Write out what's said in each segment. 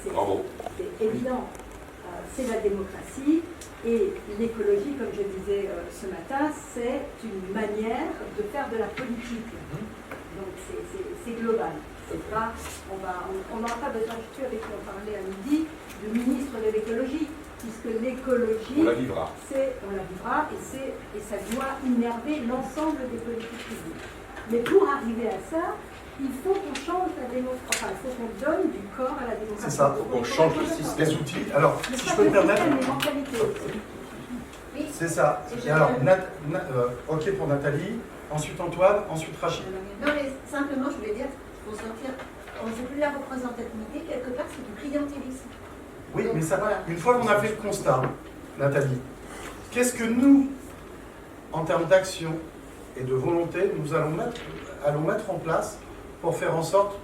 c'est évident. C'est la démocratie, et l'écologie, comme je disais ce matin, c'est une manière de faire de la politique. Donc c'est global. C'est pas, on n'aura pas besoin, je suis avec qui on parlait à midi, du ministre de l'écologie, puisque l'écologie, on la vivra, et ça doit innerver l'ensemble des politiques publiques. Mais pour arriver à ça, il faut qu'on change la démocratie, il faut qu'on donne du corps à la démocratie. C'est ça, on change le système. Les outils. Alors, si je peux me permettre. Oui. C'est ça. Et alors, ok pour Nathalie, ensuite Antoine, ensuite Rachid. Non, mais simplement, je voulais dire, il faut sortir. C'est plus la représentativité, quelque part, c'est du clientélisme. Oui, donc, mais ça, voilà. une fois qu'on a fait le constat, Nathalie, qu'est-ce que nous, en termes d'action et de volonté, nous allons mettre en place pour faire en sorte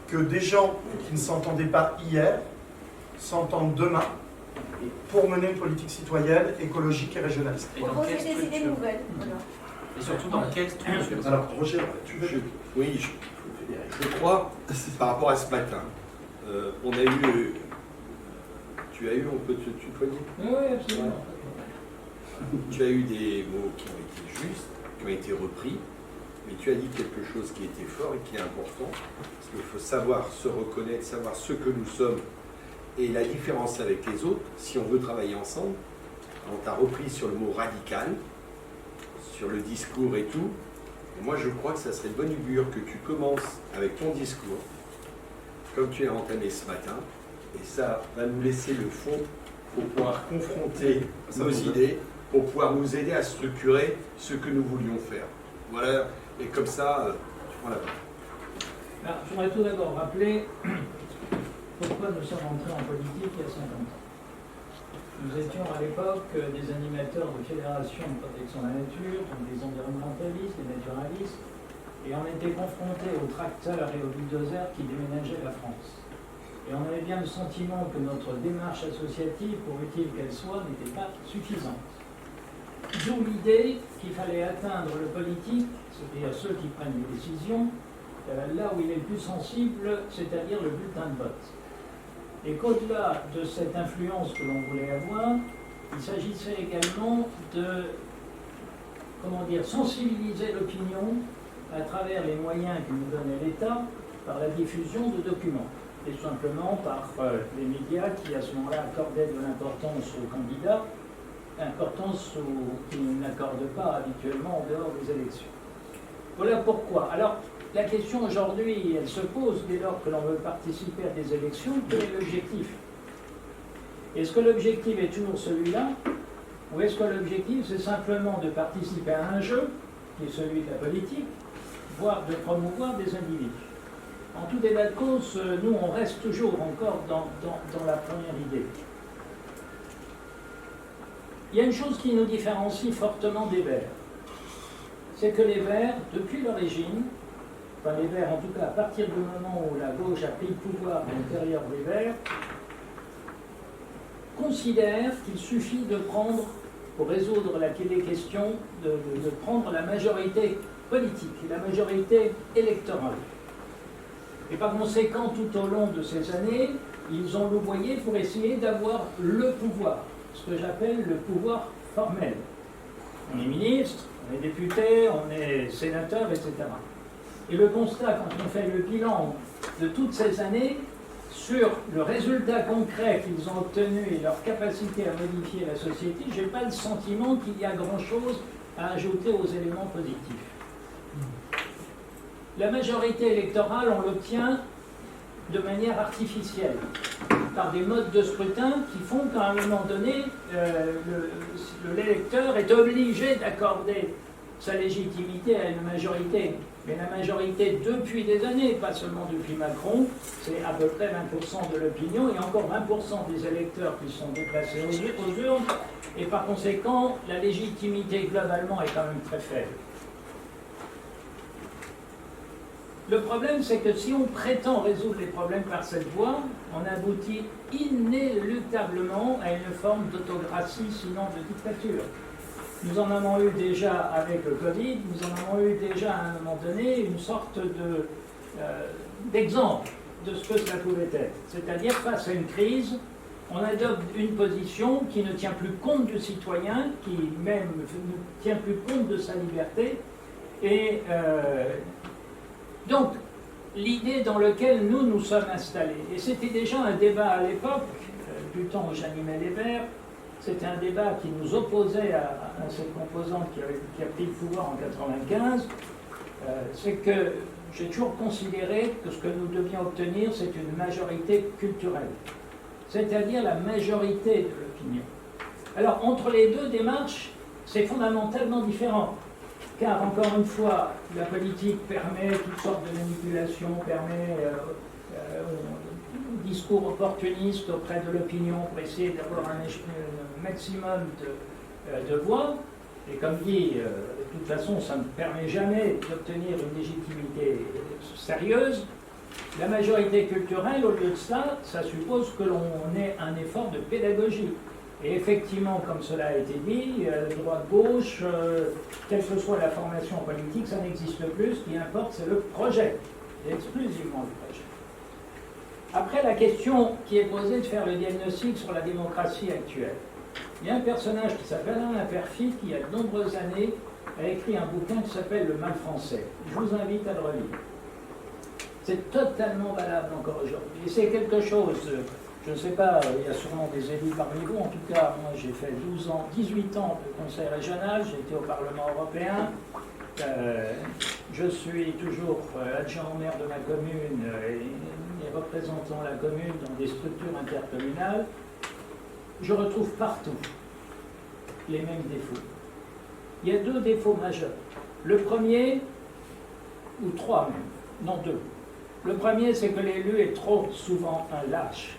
que des gens qui ne s'entendaient pas hier s'entendent demain pour mener une politique citoyenne, écologique et régionaliste. Pour proposer des idées nouvelles. Voilà. Et surtout dans quelle structure? Alors, Roger, tu veux... Oui, je crois, par rapport à ce matin, on a eu... Tu as eu, on peut te tutoyer? Oui, absolument. Tu as eu des mots qui ont été justes, qui ont été repris, mais tu as dit quelque chose qui était fort et qui est important, parce qu'il faut savoir se reconnaître, savoir ce que nous sommes et la différence avec les autres, si on veut travailler ensemble. On t'a repris sur le mot radical, sur le discours et tout. Et moi, je crois que ça serait de bonne augure que tu commences avec ton discours, comme tu as entamé ce matin, et ça va nous laisser le fond pour pouvoir confronter nos idées, pour pouvoir nous aider à structurer ce que nous voulions faire. Voilà, et comme ça, tu prends la parole. Je voudrais tout d'abord rappeler pourquoi nous sommes entrés en politique il y a 50 ans. Nous étions à l'époque des animateurs de fédérations de protection de la nature, des environnementalistes, des naturalistes, et on était confrontés aux tracteurs et aux bulldozers qui déménageaient la France. Et on avait bien le sentiment que notre démarche associative, pour utile qu'elle soit, n'était pas suffisante. D'où l'idée qu'il fallait atteindre le politique, c'est-à-dire ceux qui prennent les décisions, là où il est le plus sensible, c'est-à-dire le bulletin de vote. Et qu'au-delà de cette influence que l'on voulait avoir, il s'agissait également de, sensibiliser l'opinion à travers les moyens que nous donnait l'État par la diffusion de documents, et simplement par les médias qui à ce moment-là accordaient de l'importance aux candidats, importance qu'ils n'accordent pas habituellement en dehors des élections. Voilà pourquoi. Alors, la question aujourd'hui, elle se pose dès lors que l'on veut participer à des élections, quel est l'objectif? Est-ce que l'objectif est toujours celui-là? Ou est-ce que l'objectif, c'est simplement de participer à un jeu, qui est celui de la politique, voire de promouvoir des individus? En tout état de cause, nous, on reste toujours encore dans la première idée. Il y a une chose qui nous différencie fortement des Verts. C'est que les Verts, depuis l'origine, enfin les Verts en tout cas à partir du moment où la gauche a pris le pouvoir à l'intérieur des Verts, considèrent qu'il suffit de prendre, pour résoudre les questions, de prendre la majorité politique, la majorité électorale. Et par conséquent, tout au long de ces années, ils ont louvoyé pour essayer d'avoir le pouvoir, ce que j'appelle le pouvoir formel. On est ministre, on est député, on est sénateur, etc. Et le constat, quand on fait le bilan de toutes ces années, sur le résultat concret qu'ils ont obtenu et leur capacité à modifier la société, je n'ai pas le sentiment qu'il y a grand-chose à ajouter aux éléments positifs. La majorité électorale, on l'obtient de manière artificielle, par des modes de scrutin qui font qu'à un moment donné, l'électeur est obligé d'accorder sa légitimité à une majorité. Mais la majorité, depuis des années, pas seulement depuis Macron, c'est à peu près 20% de l'opinion, et encore 20% des électeurs qui sont déplacés aux urnes, et par conséquent, la légitimité globalement est quand même très faible. Le problème, c'est que si on prétend résoudre les problèmes par cette voie, on aboutit inéluctablement à une forme d'autocratie, sinon de dictature. Nous en avons eu déjà avec le Covid, nous en avons eu déjà à un moment donné une sorte d'exemple de ce que cela pouvait être. C'est-à-dire, face à une crise, on adopte une position qui ne tient plus compte du citoyen, qui même ne tient plus compte de sa liberté. Et donc, l'idée dans laquelle nous nous sommes installés, et c'était déjà un débat à l'époque, du temps où j'animais les Verts, c'était un débat qui nous opposait à cette composante qui a pris le pouvoir en 1995, c'est que j'ai toujours considéré que ce que nous devions obtenir, c'est une majorité culturelle, c'est-à-dire la majorité de l'opinion. Alors, entre les deux démarches, c'est fondamentalement différent, car, encore une fois, la politique permet toutes sortes de manipulations, permet un discours opportuniste auprès de l'opinion pour essayer d'avoir un maximum de voix. Et comme dit, de toute façon, ça ne permet jamais d'obtenir une légitimité sérieuse. La majorité culturelle, au lieu de ça, ça suppose que l'on ait un effort de pédagogie. Et effectivement, comme cela a été dit, droite-gauche, quelle que soit la formation politique, ça n'existe plus. Ce qui importe, c'est le projet, exclusivement le projet. Après, la question qui est posée de faire le diagnostic sur la démocratie actuelle. Il y a un personnage qui s'appelle Alain Peyrefitte, qui, il y a de nombreuses années, a écrit un bouquin qui s'appelle Le mal français. Je vous invite à le relire. C'est totalement valable encore aujourd'hui. Et c'est quelque chose, je ne sais pas, il y a sûrement des élus parmi vous, en tout cas, moi j'ai fait 18 ans de conseil régional, j'ai été au Parlement européen, je suis toujours adjoint au maire de ma commune et représentant la commune dans des structures intercommunales. Je retrouve partout les mêmes défauts. Il y a deux défauts majeurs. Le premier, ou trois même, non deux. Le premier, c'est que l'élu est trop souvent un lâche.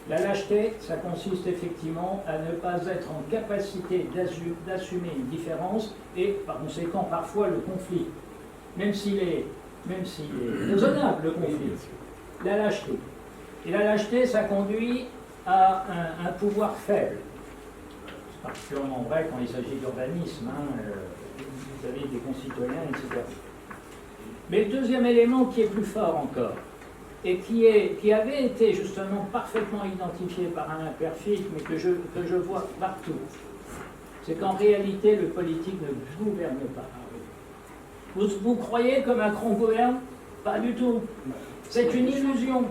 La lâcheté, ça consiste effectivement à ne pas être en capacité d'assumer une différence et, par conséquent, parfois le conflit. Même s'il est raisonnable, le conflit. La lâcheté. Et la lâcheté, ça conduit à un pouvoir faible. C'est particulièrement vrai quand il s'agit d'urbanisme, vis-à-vis des concitoyens, etc. Mais le deuxième élément qui est plus fort encore, et qui avait été justement parfaitement identifié par Alain Peyrefitte, mais que je vois partout, c'est qu'en réalité, le politique ne gouverne pas. Vous croyez que Macron gouverne? Pas du tout. C'est une illusion.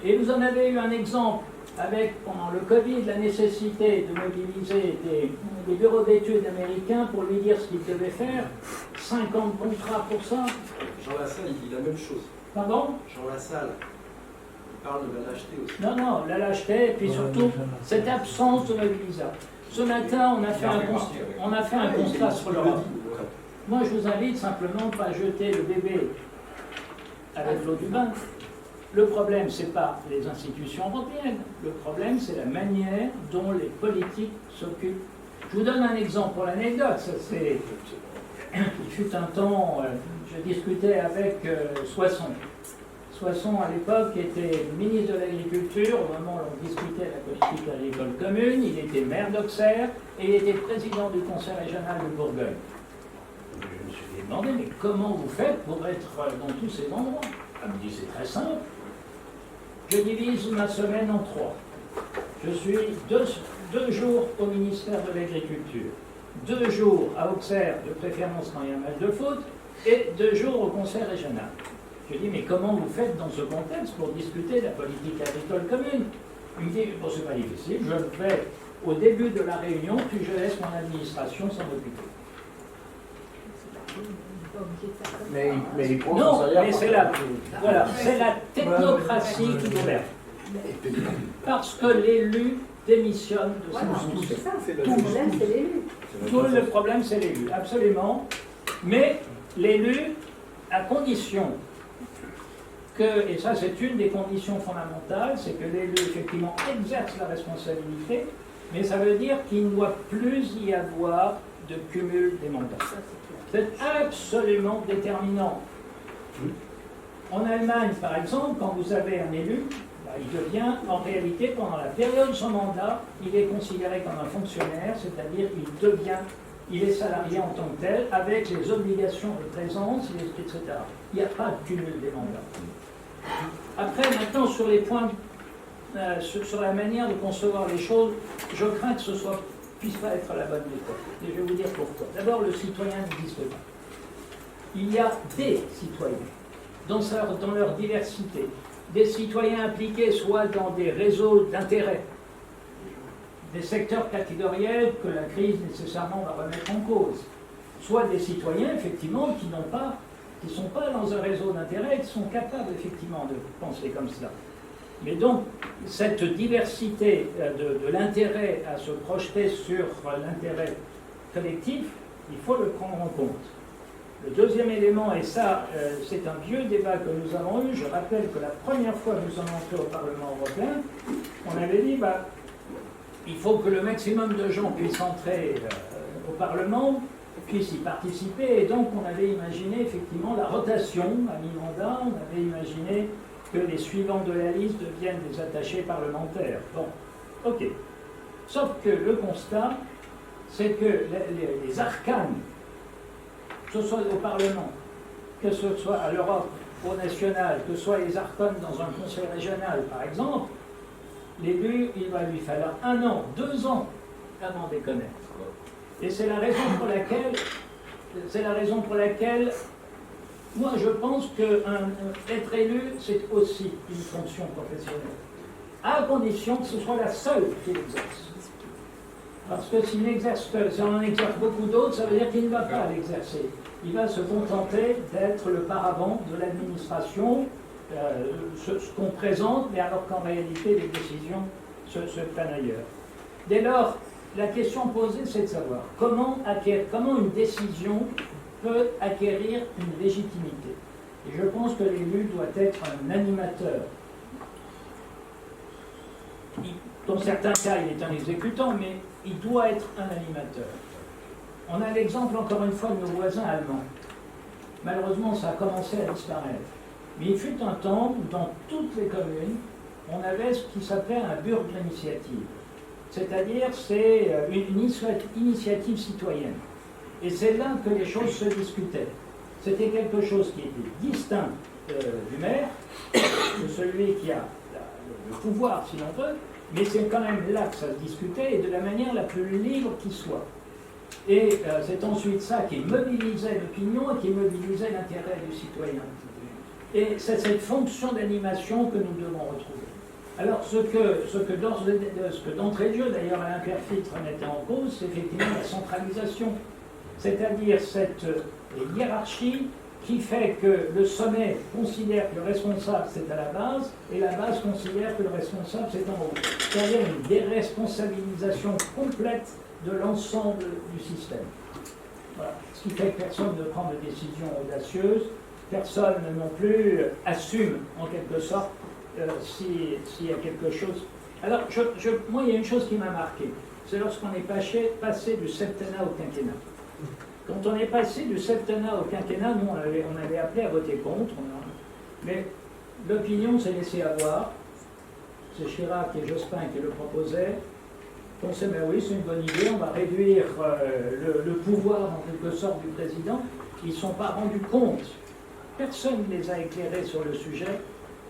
Et vous en avez eu un exemple avec, pendant le Covid, la nécessité de mobiliser des bureaux d'études américains pour lui dire ce qu'il devait faire. 50 contrats pour ça. Jean Lassalle, il dit la même chose. Pardon? Jean Lassalle, il parle de la lâcheté aussi. Non, la lâcheté, et puis surtout, cette absence de mobilisation. Ce matin, on a fait un constat sur l'Europe. Moi, je vous invite simplement pas à jeter le bébé avec l'eau du bain. Le problème, ce n'est pas les institutions européennes. Le problème, c'est la manière dont les politiques s'occupent. Je vous donne un exemple pour l'anecdote. Il fut un temps, je discutais avec Soisson. Soisson, à l'époque, était ministre de l'Agriculture au moment où on discutait la politique agricole commune. Il était maire d'Auxerre et il était président du conseil régional de Bourgogne. Je me suis demandé, mais comment vous faites pour être dans tous ces endroits? Elle me dit, c'est très simple. Je divise ma semaine en 3. Je suis deux jours au ministère de l'Agriculture, 2 jours à Auxerre, de préférence quand il y a un match de foot, et 2 jours au conseil régional. Je dis, mais comment vous faites dans ce contexte pour discuter de la politique agricole commune? Il me dit, bon, c'est pas difficile, je le fais au début de la réunion, puis je laisse mon administration s'en occuper. Mais non, mais c'est la technocratie qui gouverne. Parce que l'élu démissionne de sa fonction. Tout le problème, c'est l'élu. Tout le problème, c'est l'élu, absolument. Mais l'élu, à condition que, et ça c'est une des conditions fondamentales, c'est que l'élu, effectivement, exerce la responsabilité, mais ça veut dire qu'il ne doit plus y avoir de cumul des mandats. C'est absolument déterminant. En Allemagne, par exemple, quand vous avez un élu, il devient, en réalité, pendant la période de son mandat, il est considéré comme un fonctionnaire, c'est-à-dire il est salarié en tant que tel, avec les obligations de présence, etc. Il n'y a pas de cumul des mandats. Après, maintenant, sur les points, sur la manière de concevoir les choses, je crains que ce puisse pas être la bonne méthode. Et je vais vous dire pourquoi. D'abord, le citoyen n'existe pas. Il y a des citoyens, dans leur diversité. Des citoyens impliqués soit dans des réseaux d'intérêt, des secteurs catégoriels que la crise nécessairement va remettre en cause, soit des citoyens, effectivement, qui ne sont pas dans un réseau d'intérêt, qui sont capables, effectivement, de penser comme cela. Mais donc, cette diversité de l'intérêt à se projeter sur l'intérêt collectif, il faut le prendre en compte. Le deuxième élément, et ça, c'est un vieux débat que nous avons eu, je rappelle que la première fois que nous sommes entrés au Parlement européen, on avait dit, il faut que le maximum de gens puissent entrer au Parlement, puissent y participer, et donc on avait imaginé effectivement la rotation à mi-mandat, on avait imaginé que les suivants de la liste deviennent des attachés parlementaires. Bon, ok. Sauf que le constat, c'est que les arcanes, que ce soit au Parlement, que ce soit à l'Europe, au national, que ce soit les arcanes dans un conseil régional, par exemple, l'élu, il va lui falloir 1 an, 2 ans avant de les connaître. Et c'est la raison pour laquelle, moi je pense qu'être élu, c'est aussi une fonction professionnelle, à condition que ce soit la seule qu'il exerce. Parce que si on en exerce beaucoup d'autres, ça veut dire qu'il ne va pas l'exercer. Il va se contenter d'être le paravent de l'administration, ce qu'on présente, mais alors qu'en réalité, les décisions se prennent ailleurs. Dès lors, la question posée, c'est de savoir comment une décision peut acquérir une légitimité. Et je pense que l'élu doit être un animateur. Dans certains cas, il est un exécutant, mais il doit être un animateur. On a l'exemple, encore une fois, de nos voisins allemands. Malheureusement, ça a commencé à disparaître. Mais il fut un temps où, dans toutes les communes, on avait ce qui s'appelait un Bürgerinitiative. C'est-à-dire, c'est une initiative citoyenne. Et c'est là que les choses se discutaient. C'était quelque chose qui était distinct du maire, de celui qui a le pouvoir, si l'on veut, mais c'est quand même là que ça se discutait, et de la manière la plus libre qui soit. Et c'est ensuite ça qui mobilisait l'opinion et qui mobilisait l'intérêt du citoyen. Et c'est cette fonction d'animation que nous devons retrouver. Alors, ce que d'entrée de jeu, d'ailleurs, Alain Peyrefitte remettait en cause, c'est effectivement la centralisation. C'est-à-dire cette hiérarchie qui fait que le sommet considère que le responsable c'est à la base, et la base considère que le responsable c'est en haut. C'est-à-dire une déresponsabilisation complète de l'ensemble du système. Voilà. Ce qui fait que personne ne prend de décisions audacieuses, personne non plus assume en quelque sorte s'il y a quelque chose. Alors, moi, il y a une chose qui m'a marqué, c'est lorsqu'on est passé du septennat au quinquennat. Quand on est passé du septennat au quinquennat, nous, on avait appelé à voter contre, mais l'opinion s'est laissée avoir. C'est Chirac et Jospin qui le proposaient. On s'est dit, mais oui, c'est une bonne idée, on va réduire le pouvoir, en quelque sorte, du président. Ils ne sont pas rendus compte, personne ne les a éclairés sur le sujet,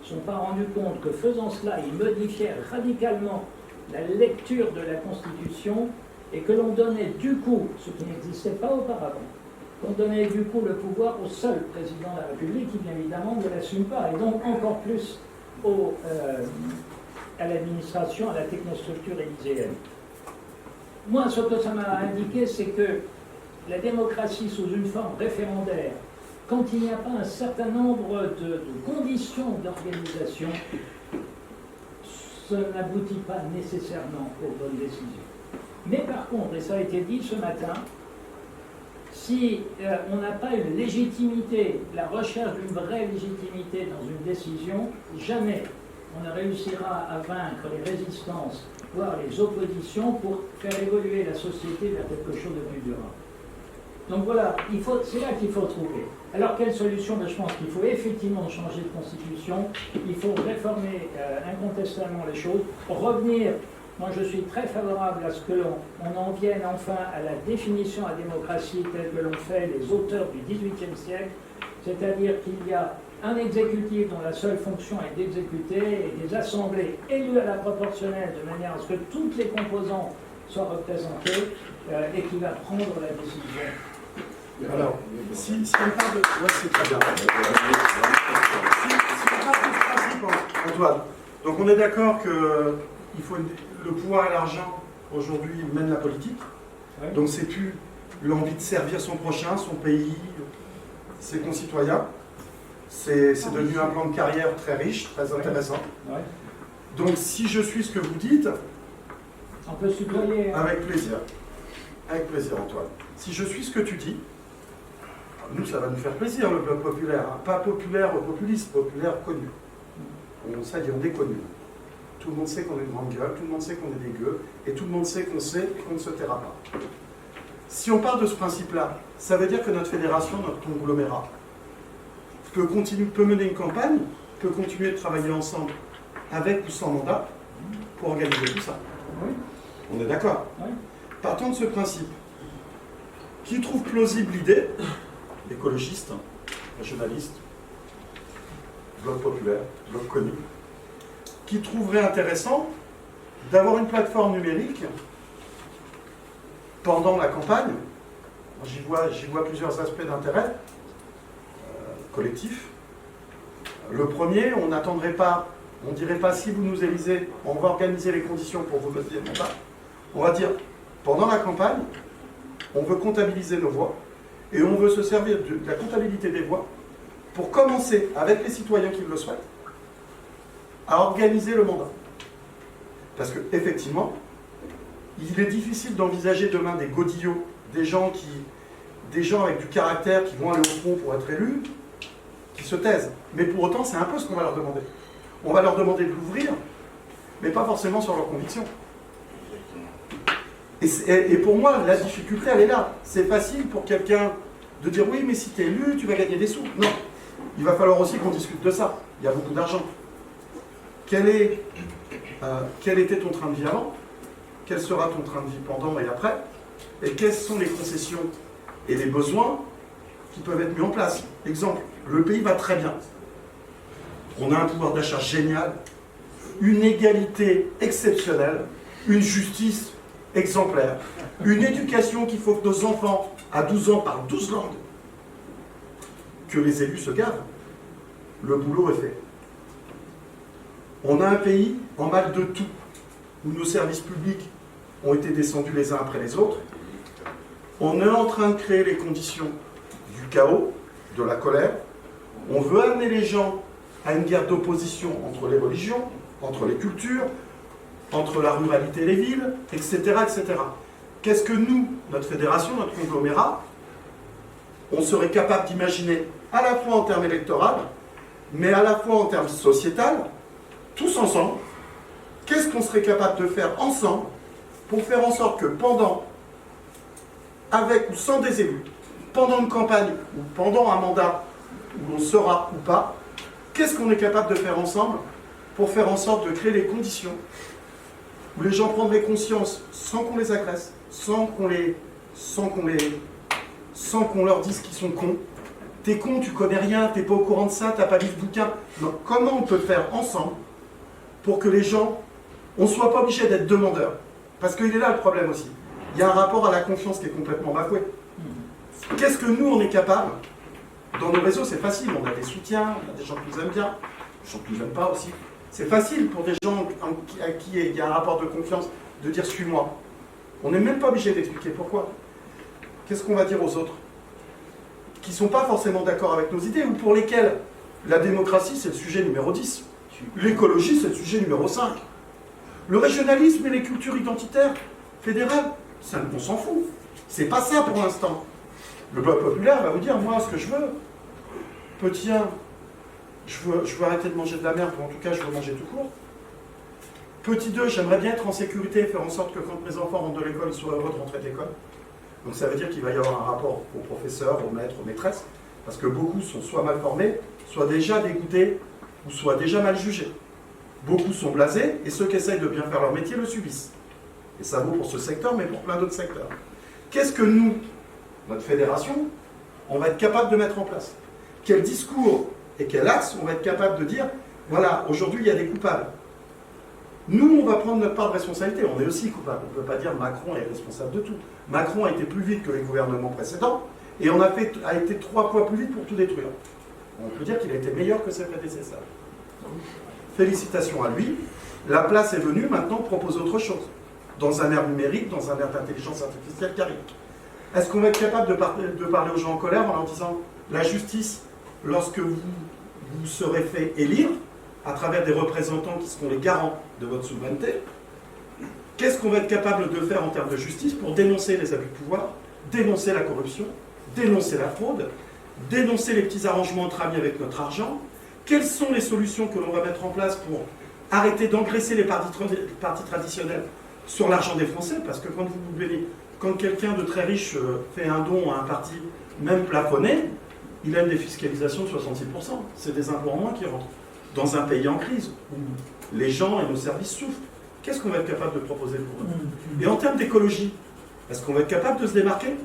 ne sont pas rendus compte que faisant cela, ils modifiaient radicalement la lecture de la Constitution et que l'on donnait du coup, ce qui n'existait pas auparavant, qu'on donnait du coup le pouvoir au seul président de la République qui, bien évidemment, ne l'assume pas, et donc encore plus à l'administration, à la technostructure élyséenne. Moi, ce que ça m'a indiqué, c'est que la démocratie sous une forme référendaire, quand il n'y a pas un certain nombre de conditions d'organisation, ça n'aboutit pas nécessairement aux bonnes décisions. Mais par contre, et ça a été dit ce matin, si on n'a pas une légitimité, la recherche d'une vraie légitimité dans une décision, jamais on ne réussira à vaincre les résistances, voire les oppositions, pour faire évoluer la société vers quelque chose de plus durable. Donc voilà, c'est là qu'il faut trouver. Alors quelle solution? Je pense qu'il faut effectivement changer de constitution, il faut réformer incontestablement les choses, revenir. Moi, je suis très favorable à ce que l'on en vienne enfin à la définition à la démocratie telle que l'ont fait les auteurs du XVIIIe siècle, c'est-à-dire qu'il y a un exécutif dont la seule fonction est d'exécuter et des assemblées élues à la proportionnelle de manière à ce que toutes les composantes soient représentées et qui va prendre la décision. Alors, si on parle de... Ouais, c'est très bien. Si on parle de ce principe, Antoine, donc on est d'accord que le pouvoir et l'argent, aujourd'hui, mènent la politique. Oui. Donc c'est plus l'envie de servir son prochain, son pays, ses concitoyens. C'est devenu un plan de carrière très riche, très intéressant. Ouais. Donc si je suis ce que vous dites, On peut se tutoyer. Hein. avec plaisir. Avec plaisir, Antoine. Si je suis ce que tu dis, nous, ça va nous faire plaisir, le bloc populaire. Hein. Pas populaire populiste, populaire connu. Ça dit, on est connu. Tout le monde sait qu'on est de grande gueule, tout le monde sait qu'on est des gueux, et tout le monde sait qu'on ne se taira pas. Si on part de ce principe-là, ça veut dire que notre fédération, notre conglomérat, peut mener une campagne, peut continuer de travailler ensemble, avec ou sans mandat, pour organiser tout ça. Oui. On est d'accord? Oui. Partant de ce principe, qui trouve plausible l'idée, écologiste, régionaliste, bloc populaire, bloc connu, qui trouverait intéressant d'avoir une plateforme numérique pendant la campagne. J'y vois plusieurs aspects d'intérêt collectif. Le premier, on n'attendrait pas, on ne dirait pas si vous nous élisez, on va organiser les conditions pour vous voter le mandat. On va dire, pendant la campagne, on veut comptabiliser nos voix et on veut se servir de la comptabilité des voix pour commencer, avec les citoyens qui le souhaitent, à organiser le mandat. Parce qu'effectivement, il est difficile d'envisager demain des godillots, des gens avec du caractère qui vont aller au front pour être élus, qui se taisent. Mais pour autant, c'est un peu ce qu'on va leur demander. On va leur demander de l'ouvrir, mais pas forcément sur leurs convictions. Et pour moi, la difficulté, elle est là. C'est facile pour quelqu'un de dire oui, mais si tu es élu, tu vas gagner des sous. Non. Il va falloir aussi qu'on discute de ça. Il y a beaucoup d'argent. Quel était ton train de vie avant? Quel sera ton train de vie pendant et après? Et quelles sont les concessions et les besoins qui peuvent être mis en place? Exemple, le pays va très bien. On a un pouvoir d'achat génial, une égalité exceptionnelle, une justice exemplaire, une éducation qu'il faut que nos enfants, à 12 ans, parlent 12 langues. Que les élus se gavent. Le boulot est fait. On a un pays en mal de tout, où nos services publics ont été descendus les uns après les autres. On est en train de créer les conditions du chaos, de la colère. On veut amener les gens à une guerre d'opposition entre les religions, entre les cultures, entre la ruralité et les villes, etc. etc. Qu'est-ce que nous, notre fédération, notre conglomérat, on serait capable d'imaginer à la fois en termes électoraux, mais à la fois en termes sociétal, tous ensemble, qu'est-ce qu'on serait capable de faire ensemble pour faire en sorte que pendant, avec ou sans des élus, pendant une campagne ou pendant un mandat où l'on sera ou pas, qu'est-ce qu'on est capable de faire ensemble pour faire en sorte de créer les conditions où les gens prendraient conscience sans qu'on les agresse, sans qu'on leur dise qu'ils sont cons. T'es con, tu connais rien, t'es pas au courant de ça, t'as pas lu de bouquin. Donc comment on peut faire ensemble pour que les gens, on ne soit pas obligé d'être demandeurs? Parce qu'il est là le problème aussi. Il y a un rapport à la confiance qui est complètement bafoué. Qu'est-ce que nous, on est capable? Dans nos réseaux, c'est facile. On a des soutiens, on a des gens qui nous aiment bien, des gens qui ne nous aiment pas aussi. C'est facile pour des gens à qui il y a un rapport de confiance de dire « suis-moi ». On n'est même pas obligé d'expliquer pourquoi. Qu'est-ce qu'on va dire aux autres qui ne sont pas forcément d'accord avec nos idées ou pour lesquels la démocratie, c'est le sujet numéro 10. L'écologie, c'est le sujet numéro 5. Le régionalisme et les cultures identitaires fédérales, ça, on s'en fout. C'est pas ça pour l'instant. Le bloc populaire va vous dire, moi, ce que je veux, petit 1, je veux arrêter de manger de la merde, ou en tout cas, je veux manger tout court. Petit 2, j'aimerais bien être en sécurité et faire en sorte que quand mes enfants rentrent de l'école, ils soient heureux de rentrer de l'école. Donc ça veut dire qu'il va y avoir un rapport aux professeurs, aux maîtres, aux maîtresses, parce que beaucoup sont soit mal formés, soit déjà dégoûtés, ou soit déjà mal jugés. Beaucoup sont blasés, et ceux qui essayent de bien faire leur métier le subissent. Et ça vaut pour ce secteur, mais pour plein d'autres secteurs. Qu'est-ce que nous, notre fédération, on va être capable de mettre en place? Quel discours et quel axe on va être capable de dire, voilà, aujourd'hui il y a des coupables. Nous, on va prendre notre part de responsabilité, on est aussi coupable. On ne peut pas dire Macron est responsable de tout. Macron a été plus vite que les gouvernements précédents, et on a été 3 fois plus vite pour tout détruire. On peut dire qu'il a été meilleur que ses prédécesseurs. Félicitations à lui. La place est venue maintenant de proposer autre chose. Dans un ère numérique, dans un ère d'intelligence artificielle qui arrive. Est-ce qu'on va être capable de parler aux gens en colère en leur disant la justice, lorsque vous serez fait élire, à travers des représentants qui seront les garants de votre souveraineté, qu'est-ce qu'on va être capable de faire en termes de justice pour dénoncer les abus de pouvoir, dénoncer la corruption, dénoncer la fraude, dénoncer les petits arrangements entre amis avec notre argent? Quelles sont les solutions que l'on va mettre en place pour arrêter d'engraisser les partis traditionnels sur l'argent des Français? Parce que quand quelqu'un de très riche fait un don à un parti, même plafonné, il a une défiscalisation de 66%. C'est des impôts en moins qui rentrent. Dans un pays en crise, où les gens et nos services souffrent, qu'est-ce qu'on va être capable de proposer pour eux? Et en termes d'écologie, est-ce qu'on va être capable de se démarquer?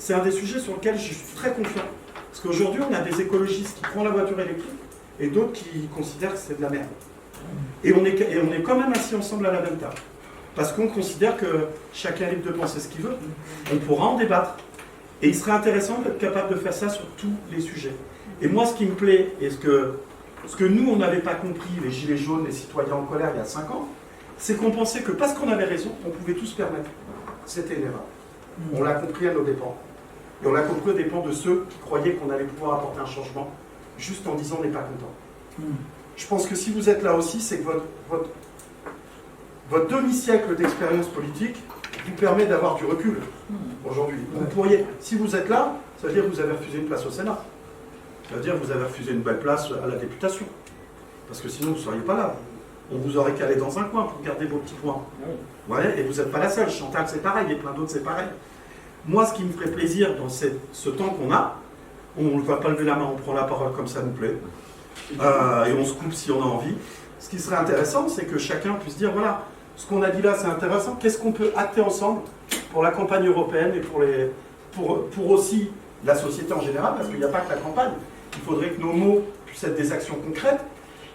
C'est un des sujets sur lesquels je suis très confiant. Parce qu'aujourd'hui, on a des écologistes qui prennent la voiture électrique et d'autres qui considèrent que c'est de la merde. Et on est quand même assis ensemble à la même table. Parce qu'on considère que chacun est libre de penser ce qu'il veut. On pourra en débattre. Et il serait intéressant d'être capable de faire ça sur tous les sujets. Et moi, ce qui me plaît, et ce que nous, on n'avait pas compris, les gilets jaunes, les citoyens en colère il y a 5 ans, c'est qu'on pensait que parce qu'on avait raison, on pouvait tout se permettre. C'était une erreur. On l'a compris à nos dépens. Et on l'a compris aux dépens de ceux qui croyaient qu'on allait pouvoir apporter un changement, juste en disant on n'est pas content. Je pense que si vous êtes là aussi, c'est que votre demi-siècle d'expérience politique vous permet d'avoir du recul aujourd'hui. Vous pourriez, si vous êtes là, ça veut dire que vous avez refusé une place au Sénat. Ça veut dire que vous avez refusé une belle place à la députation. Parce que sinon, vous ne seriez pas là. On vous aurait calé dans un coin pour garder vos petits points. Ouais, et vous n'êtes pas la seule. Chantal, c'est pareil, et plein d'autres, c'est pareil. Moi, ce qui me ferait plaisir dans ce temps qu'on a, on ne va pas lever la main, on prend la parole comme ça nous plaît, et on se coupe si on a envie. Ce qui serait intéressant, c'est que chacun puisse dire, voilà, ce qu'on a dit là, c'est intéressant, qu'est-ce qu'on peut acter ensemble pour la campagne européenne et pour aussi la société en général, parce qu'il n'y a pas que la campagne. Il faudrait que nos mots puissent être des actions concrètes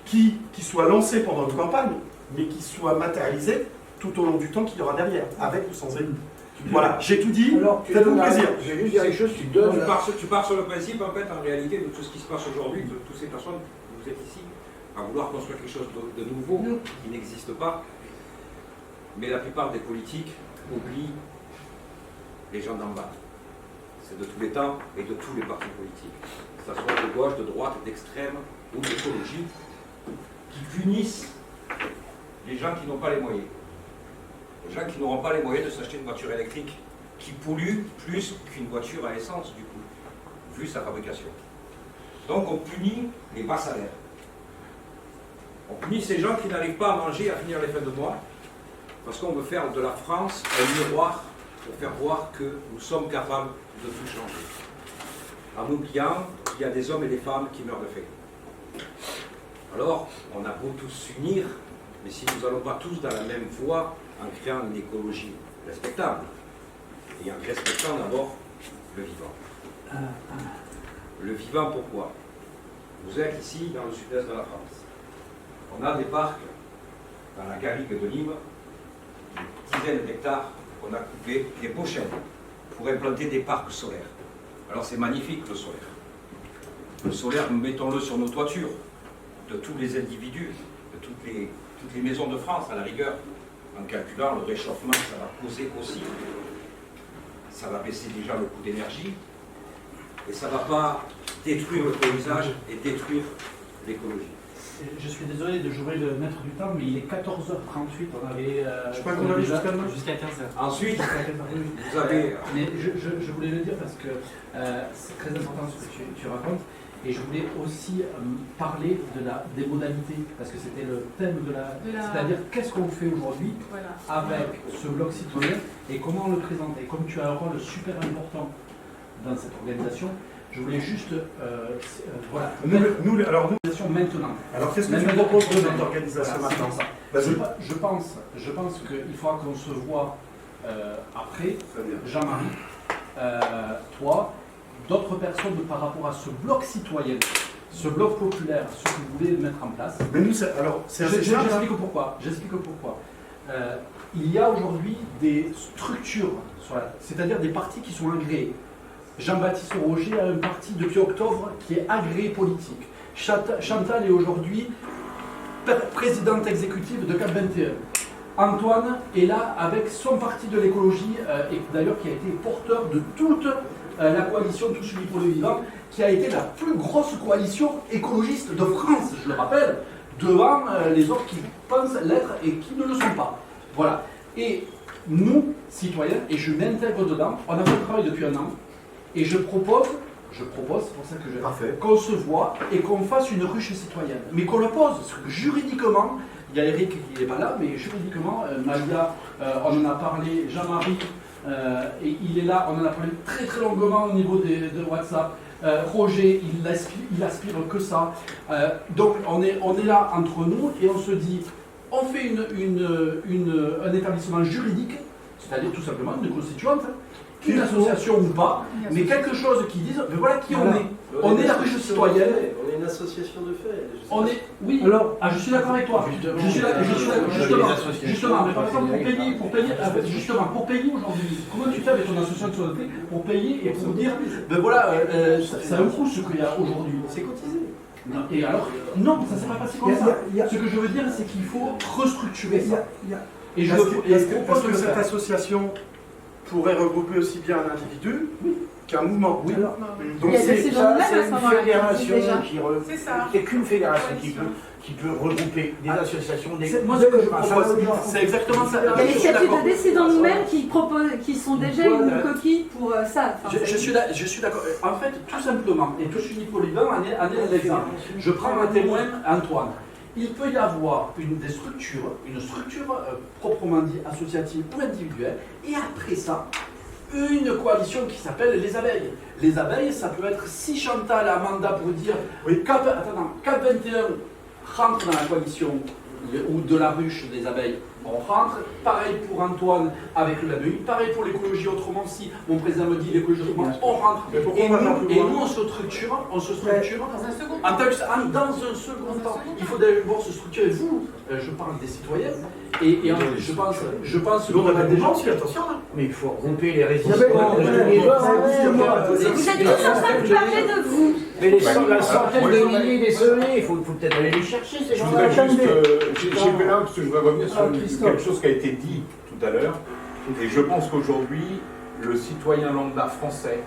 qui soient lancées pendant une campagne, mais qui soient matérialisées tout au long du temps qu'il y aura derrière, avec ou sans élu. Voilà, j'ai tout dit, faites-vous plaisir. Je vais juste dire quelque chose, tu pars sur le principe, en fait, en réalité, de tout ce qui se passe aujourd'hui, de toutes ces personnes, vous êtes ici, à vouloir construire quelque chose de nouveau, qui n'existe pas. Mais la plupart des politiques oublient les gens d'en bas. C'est de tous les temps et de tous les partis politiques. Que ce soit de gauche, de droite, d'extrême ou d'écologie, qui punissent les gens qui n'ont pas les moyens. Les gens qui n'auront pas les moyens de s'acheter une voiture électrique qui pollue plus qu'une voiture à essence, du coup, vu sa fabrication. Donc on punit les bas salaires. On punit ces gens qui n'arrivent pas à manger à finir les fins de mois, parce qu'on veut faire de la France un miroir pour faire voir que nous sommes capables de tout changer. En oubliant qu'il y a des hommes et des femmes qui meurent de faim. Alors, on a beau tous s'unir, mais si nous n'allons pas tous dans la même voie, en créant une écologie respectable, et en respectant d'abord le vivant. Le vivant, pourquoi? Vous êtes ici dans le sud-est de la France. On a des parcs dans la garrigue de Nîmes, des dizaines d'hectares qu'on a coupés, des pochets, pour implanter des parcs solaires. Alors c'est magnifique le solaire. Le solaire, mettons-le sur nos toitures, de tous les individus, de toutes les maisons de France à la rigueur, en calculant le réchauffement que ça va causer aussi. Ça va baisser déjà le coût d'énergie, et ça ne va pas détruire le paysage et détruire l'écologie. Je suis désolé de jouer le maître du temps, mais il est 14h38, on avait... je crois qu'on avait jusqu'à 15h. Ensuite, vous avez... Mais je voulais le dire parce que c'est très important ce que tu racontes, et je voulais aussi parler des modalités, parce que c'était le thème de la... C'est-à-dire, qu'est-ce qu'on fait aujourd'hui avec ce bloc citoyen, et comment on le présente. Et comme tu as un rôle super important dans cette organisation, je voulais juste... voilà. Nous, maintenant. Alors, qu'est-ce que tu proposes de notre organisation maintenant? Je pense qu'il faudra qu'on se voit après, Jean-Marie, toi, d'autres personnes par rapport à ce bloc citoyen ce bloc populaire, ce que vous voulez mettre en place. Mais nous, alors, c'est assez simple. J'explique pourquoi. J'explique pourquoi. Il y a aujourd'hui des structures, c'est-à-dire des partis qui sont agréés. Jean-Baptiste Roger a un parti depuis octobre qui est agréé politique. Chantal est aujourd'hui présidente exécutive de CAP 21. Antoine est là avec son parti de l'écologie, et d'ailleurs qui a été porteur de toute la coalition Tous Unis pour le Vivant, qui a été la plus grosse coalition écologiste de France, je le rappelle, devant les autres qui pensent l'être et qui ne le sont pas. Voilà. Et nous, citoyens, et je m'intègre dedans, on a fait le travail depuis un an, et je propose, c'est pour ça que qu'on se voit et qu'on fasse une ruche citoyenne. Mais qu'on le pose, parce que juridiquement, il y a Eric qui n'est pas là, mais juridiquement, Malia, on en a parlé, Jean-Marie, et il est là, on en a parlé très très longuement au niveau de WhatsApp. Roger, il aspire que ça. Donc on est là entre nous et on se dit, on fait un établissement juridique, c'est-à-dire tout simplement une constituante, une association ou pas, mais quelque chose qui dise, mais voilà qui on est. On est la ruche citoyenne. On est une association de faits. On est, oui. Alors, je suis d'accord avec toi. Justement, mais par exemple pour payer aujourd'hui, comment tu fais avec ton association de faits pour payer et pour dire, ben voilà, c'est un coût ce qu'il y a aujourd'hui. C'est cotisé. Non, et alors, non, ça ne s'est pas passé comme ça. Ce que je veux dire, c'est qu'il faut restructurer ça. Et je Parce que cette association pourrait regrouper aussi bien un individu qu'un mouvement. Oui. Donc c'est une fédération c'est qu'une fédération qui peut regrouper des associations, des... Moi, ce que je propose, c'est exactement ça. Il y a les statuts de décidants nous-mêmes qui sont déjà une coquille pour ça. Enfin, je suis d'accord. En fait, tout simplement, et Tous Unis pour le Vivant en est l'exemple. Je prends un témoin, Antoine. Il peut y avoir une structure proprement dit associative ou individuelle, et après ça, une coalition qui s'appelle les abeilles. Les abeilles, ça peut être si Chantal a mandat pour dire CAP 21 rentre dans la coalition ou de la ruche des abeilles, on rentre. Pareil pour Antoine avec l'ABI, pareil pour l'écologie autrement, si mon président me dit l'écologie autrement, on rentre. Et nous, on se structure dans un second temps. Il faut d'abord se structurer. Vous, je parle des citoyens, et je pense qu'on a des gens aussi, attention, mais il faut romper les résistances. Vous êtes tous en train de parler de vous. Mais la centaine de milliers décelés, il faut peut-être aller les chercher, ces gens-là. J'ai vu là, parce que je voudrais revenir sur quelque chose qui a été dit tout à l'heure, et je pense qu'aujourd'hui, le citoyen lambda français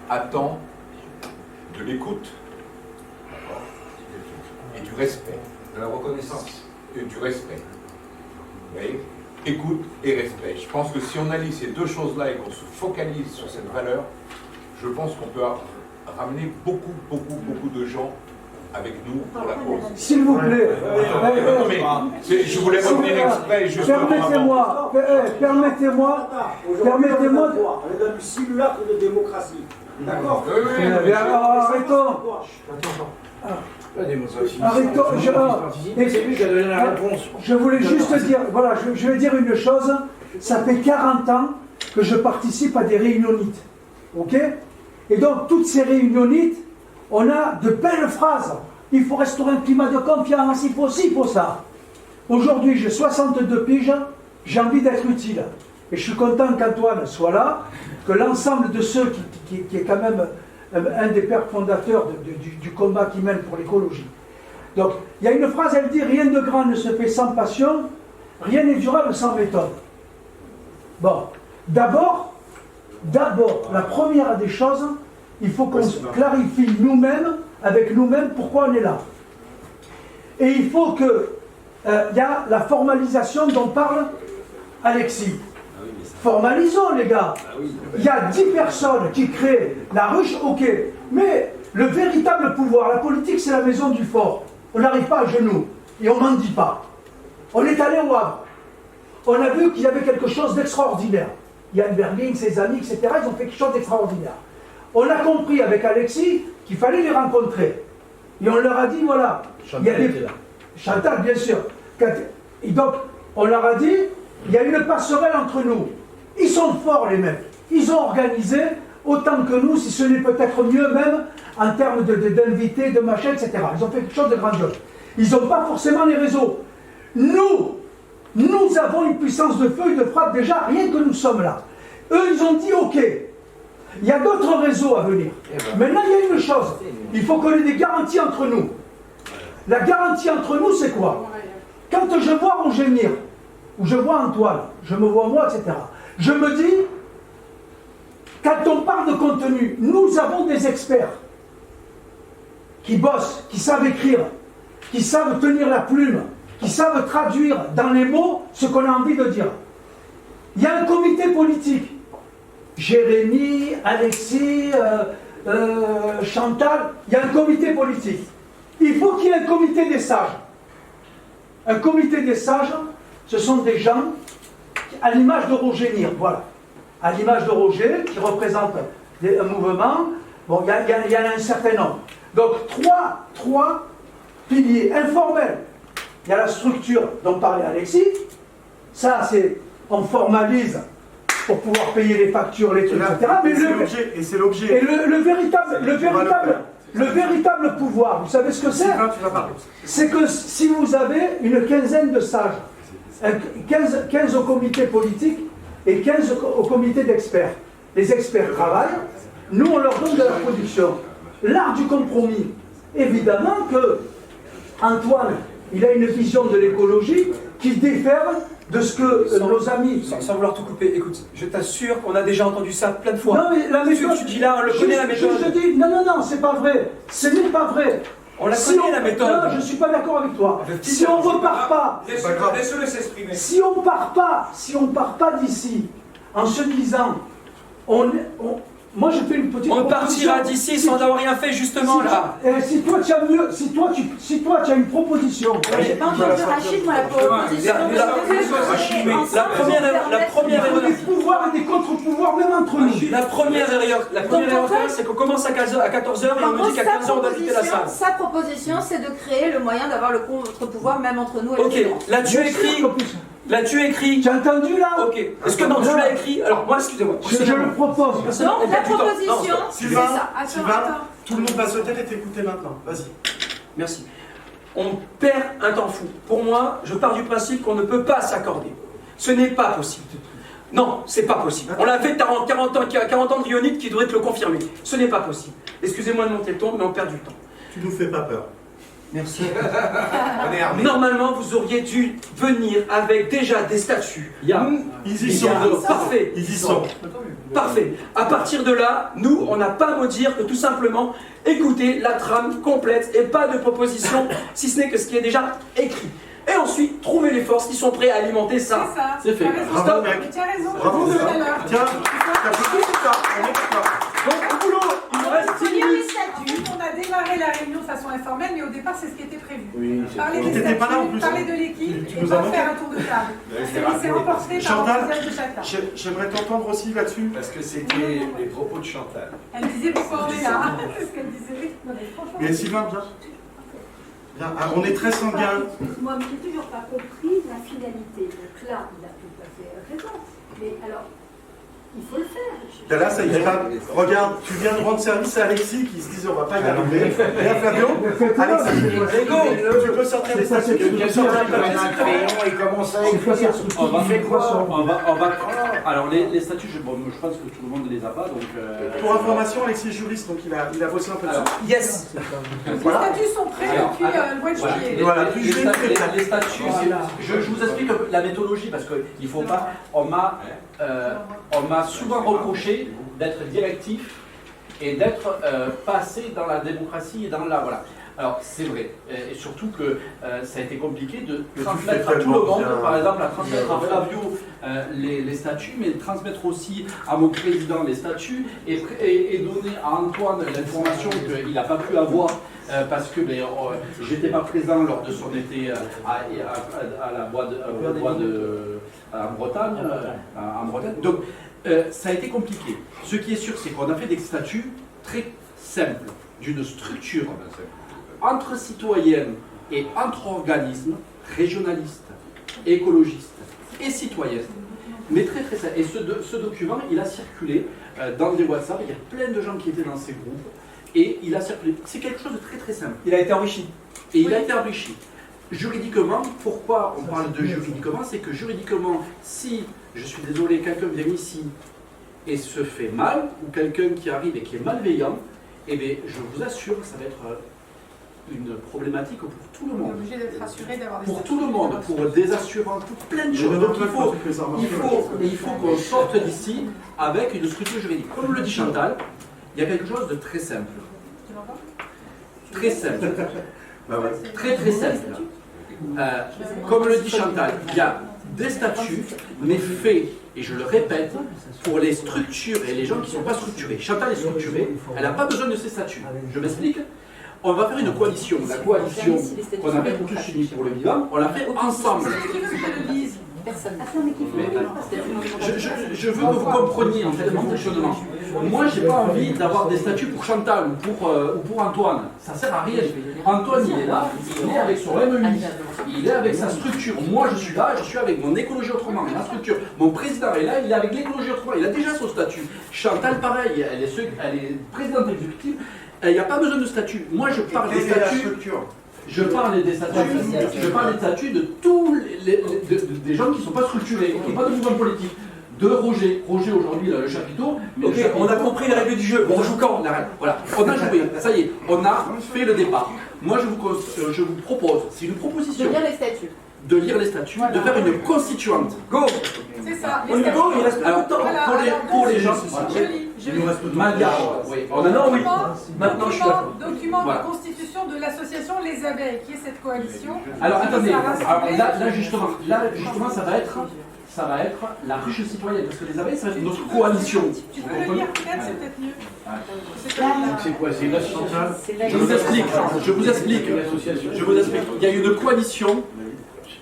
attend de l'écoute et du respect. De la reconnaissance. Et du respect. Vous voyez ? Écoute et respect. Je pense que si on allie ces deux choses-là et qu'on se focalise sur cette valeur, je pense qu'on peut ramener beaucoup de gens avec nous pour la cause. S'il vous plaît. Non, mais je voulais revenir exprès justement. Permettez-moi. On est dans le simulacre de démocratie. D'accord ? Oui. Arrêtons. Arrêtons. C'est lui qui a donné la réponse. Je voulais juste dire, voilà, je vais dire une chose. Ça fait 40 ans que je participe à des réunionites. Ok ? Et donc, toutes ces réunionites, on a de belles phrases. Il faut restaurer un climat de confiance, il faut ci, il faut ça. Aujourd'hui, j'ai 62 piges, j'ai envie d'être utile. Et je suis content qu'Antoine soit là, que l'ensemble de ceux qui est quand même un des pères fondateurs du combat qu'il mène pour l'écologie. Donc, il y a une phrase, elle dit « Rien de grand ne se fait sans passion, rien n'est durable sans méthode ». Bon, d'abord, la première des choses, il faut qu'on clarifie nous-mêmes, avec nous-mêmes, pourquoi on est là. Et il faut que, y a la formalisation dont parle Alexis. Formalisons, les gars. Il y a 10 personnes qui créent la ruche, ok. Mais le véritable pouvoir, la politique, c'est la maison du fort. On n'arrive pas à genoux et on n'en dit pas. On est allé au Havre. On a vu qu'il y avait quelque chose d'extraordinaire. Yann Berling, ses amis, etc., ils ont fait quelque chose d'extraordinaire. On a compris avec Alexis qu'il fallait les rencontrer. Et on leur a dit, voilà. Chantal, bien sûr. Et donc, on leur a dit, il y a une passerelle entre nous. Ils sont forts, les mecs. Ils ont organisé autant que nous, si ce n'est peut-être mieux même, en termes d'invités, de machin, etc. Ils ont fait quelque chose de grandiose. Ils n'ont pas forcément les réseaux. Nous avons une puissance de feu et de frappe déjà, rien que nous sommes là. Eux, ils ont dit ok. Il y a d'autres réseaux à venir. Maintenant, il y a une chose. Il faut qu'on ait des garanties entre nous. La garantie entre nous, c'est quoi? Quand je vois Roger Mir, ou je vois Antoine, je me vois moi, etc., je me dis, quand on parle de contenu, nous avons des experts qui bossent, qui savent écrire, qui savent tenir la plume, qui savent traduire dans les mots ce qu'on a envie de dire. Il y a un comité politique. Jérémy, Alexis, Chantal, il y a un comité politique. Il faut qu'il y ait un comité des sages. Un comité des sages, ce sont des gens, à l'image de Roger Mir, voilà. À l'image de Roger, qui représente un mouvement, bon, il y en a un certain nombre. Donc, trois piliers informels. Il y a la structure dont parlait Alexis. Ça, c'est, on formalise pour pouvoir payer les factures, les trucs, etc. Mais c'est l'objet. Et le véritable pouvoir, vous savez ce que c'est? C'est que si vous avez une quinzaine de sages, 15 au comité politique et 15 au comité d'experts. Les experts travaillent, nous on leur donne de la production. L'art du compromis, évidemment que Antoine, il a une vision de l'écologie qui diffère de ce que nos amis... Sans vouloir tout couper, écoute, je t'assure qu'on a déjà entendu ça plein de fois. Non mais la méthode... Tu dis là, on le connaît la méthode. Je dis, non, c'est pas vrai. Ce n'est pas vrai. On la connaît la méthode. Non, je ne suis pas d'accord avec toi. Si on ne repart pas... Laisse-le s'exprimer. Si on part pas d'ici en se disant... moi je fais une petite... On partira d'ici sans avoir rien fait justement là. Si toi tu as mieux, si toi tu as une proposition. J'ai pas entendu Rachid, moi la proposition. La première erreur. Des pouvoirs et des contre-pouvoirs même entre nous. La première erreur, c'est qu'on commence à 14h et on nous dit qu'à 15h on doit quitter la salle. Sa proposition, c'est de créer le moyen d'avoir le contre-pouvoir même entre nous et ok, là tu écris. Tu as entendu là? Ok. Est-ce que non, tu l'as écrit? Alors moi, excusez-moi. Je le propose. Non, la proposition, c'est Sylvain, ça. tout le monde va se taire et t'écouter maintenant. Vas-y. Merci. On perd un temps fou. Pour moi, je pars du principe qu'on ne peut pas s'accorder. Ce n'est pas possible. Non, c'est pas possible. On l'a fait 40 ans de Rionite qui devrait te le confirmer. Ce n'est pas possible. Excusez-moi de monter le ton, mais on perd du temps. Tu nous fais pas peur. Merci. Normalement, vous auriez dû venir avec déjà des statuts. Ils y sont. Parfait. Ils y sont. Parfait. À partir de là, nous, on n'a pas à me dire que tout simplement, écoutez la trame complète et pas de proposition, si ce n'est que ce qui est déjà écrit. Et ensuite, trouver les forces qui sont prêtes à alimenter ça. C'est ça. C'est fait. Bravo, mec. Tu as raison. Bravo, tout à l'heure. Tiens, t'as fait tout ça. On est d'accord. Donc, au boulot, il nous reste 10 minutes. On a démarré la réunion de façon informelle, mais au départ, c'est ce qui était prévu. Oui, parler des t'étais pas là en statuts, plus. parler de l'équipe Tu et nous pas as manqué. faire un tour de table. C'est remporté par Chantal, l'enthousiasme de chacun. j'aimerais t'entendre aussi là-dessus. Parce que c'était les propos de Chantal. Elle disait pourquoi on est là. C'est ce qu'elle disait. Non, mais franchement. Mais Sylvain, viens. Viens. Ah, on est très sanguin. Moi, je n'ai toujours pas compris la finalité. Donc là, il a tout à fait raison. Mais alors, il faut le faire. Là, ça y est. Regarde, tu viens de rendre service à Alexis qui se disait on va pas y arriver. Viens, Fabio. Alexis, tu peux sortir les statuts. Il commence à écrire. On va faire quoi? Alors les statuts, je pense que tout le monde ne les a pas, donc... Pour information, Alexis est juriste, donc il a bossé un peu dessus. Yes. Les statuts sont prêts depuis le mois de juillet. Voilà, les statuts, je vous explique la méthodologie, parce qu'il ne faut pas... On m'a souvent reproché d'être directif et d'être passé dans la démocratie et dans la... Voilà. Alors c'est vrai, et surtout que ça a été compliqué de transmettre à tout le monde, par exemple à transmettre à Flavio les statuts, mais transmettre aussi à mon président les statuts et donner à Antoine l'information qu'il n'a pas pu avoir parce que j'étais pas présent lors de son été à la bois en Bretagne. Donc ça a été compliqué. Ce qui est sûr, c'est qu'on a fait des statuts très simples, d'une structure entre citoyennes et entre organismes régionalistes, écologistes et citoyennes. Mais très très simple. Et ce document, il a circulé dans des WhatsApp. Il y a plein de gens qui étaient dans ces groupes. et il a circulé. C'est quelque chose de très très simple. Il a été enrichi. Et il a été enrichi. Juridiquement, pourquoi on parle de juridiquement? C'est que juridiquement, si, je suis désolé, quelqu'un vient ici et se fait mal, ou quelqu'un qui arrive et qui est malveillant, eh bien, je vous assure que ça va être une problématique pour tout le On est monde. obligé d'être rassuré d'avoir des Pour statuts. tout le monde, pour des assurances, pour plein de choses. Donc il faut qu'on sorte d'ici avec une structure juridique. Comme le dit Chantal, il y a quelque chose de très simple. Tu m'entends? Très simple. Très très simple. Comme le dit Chantal, il y a des statuts, mais faits, et je le répète, pour les structures et les gens qui ne sont pas structurés. Chantal est structurée, elle n'a pas besoin de ces statuts. Je m'explique. On va faire une coalition. La coalition qu'on avait pour tous unis pour le vivant, on l'a fait ensemble. Personne. Je veux que vous compreniez en fait mon fonctionnement. Moi, j'ai pas envie d'avoir des statuts pour Chantal ou pour Antoine. Ça sert à rien. Antoine, il est là, il est avec son MEI, il est avec sa structure. Moi, je suis là, je suis avec mon écologie autrement, ma structure. Mon président est là, il est avec l'écologie autrement. Il a déjà son statut. Chantal, pareil, elle est présidente exécutive. Il n'y a pas besoin de statut. Moi, je parle des statuts. Je parle des statuts de tous des gens qui ne sont pas structurés, qui n'ont pas de mouvement politique. De Roger. Roger, aujourd'hui, il a le chapiteau. Ok, on a compris les règles du jeu. On rejoue quand? On arrête. Voilà, on a joué. Ça y est, on a fait le départ. Moi, je vous propose, c'est une proposition. De lire les statuts. De lire les statuts, de faire une constituante. Go! C'est ça. On y go, il reste peu de temps. Pour les gens. Je lis. Malgache. Oui. Maintenant, oui. Maintenant, je suis d'accord. Document Voilà. de constitution de l'association Les Abeilles, qui est cette coalition. Alors attendez, Ça va alors, rassembler. là justement ça va être la ruche citoyenne, parce que les abeilles ça va être notre coalition. Tu peux le lire peut-être, c'est peut-être mieux. C'est quoi? C'est une association? Je vous explique. Il y a une coalition.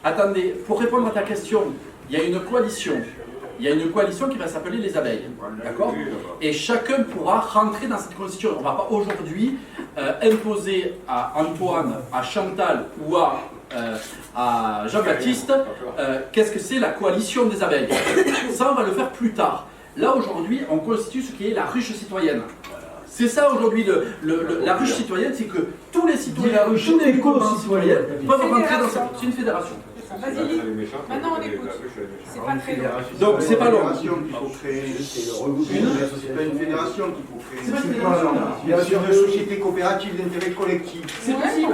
Attendez, pour répondre à ta question, il y a une coalition. Il y a une coalition qui va s'appeler les abeilles. D'accord? Et chacun pourra rentrer dans cette coalition. On ne va pas aujourd'hui imposer à Antoine, à Chantal ou à Jean-Baptiste qu'est-ce que c'est la coalition des abeilles. Ça, on va le faire plus tard. Là, aujourd'hui, on constitue ce qui est la ruche citoyenne. C'est ça aujourd'hui, la ruche citoyenne, c'est que tous les citoyens, tous les citoyens peuvent rentrer dans cette... C'est une fédération. Vas-y, lis. Maintenant, on écoute. C'est pas très long. Donc, c'est pas long. Qu'il faut créer, c'est le regroupement de l'association. C'est pas une fédération qu'il faut créer. C'est pas une fédération. Bien sûr, une société coopérative d'intérêt collectif. C'est possible.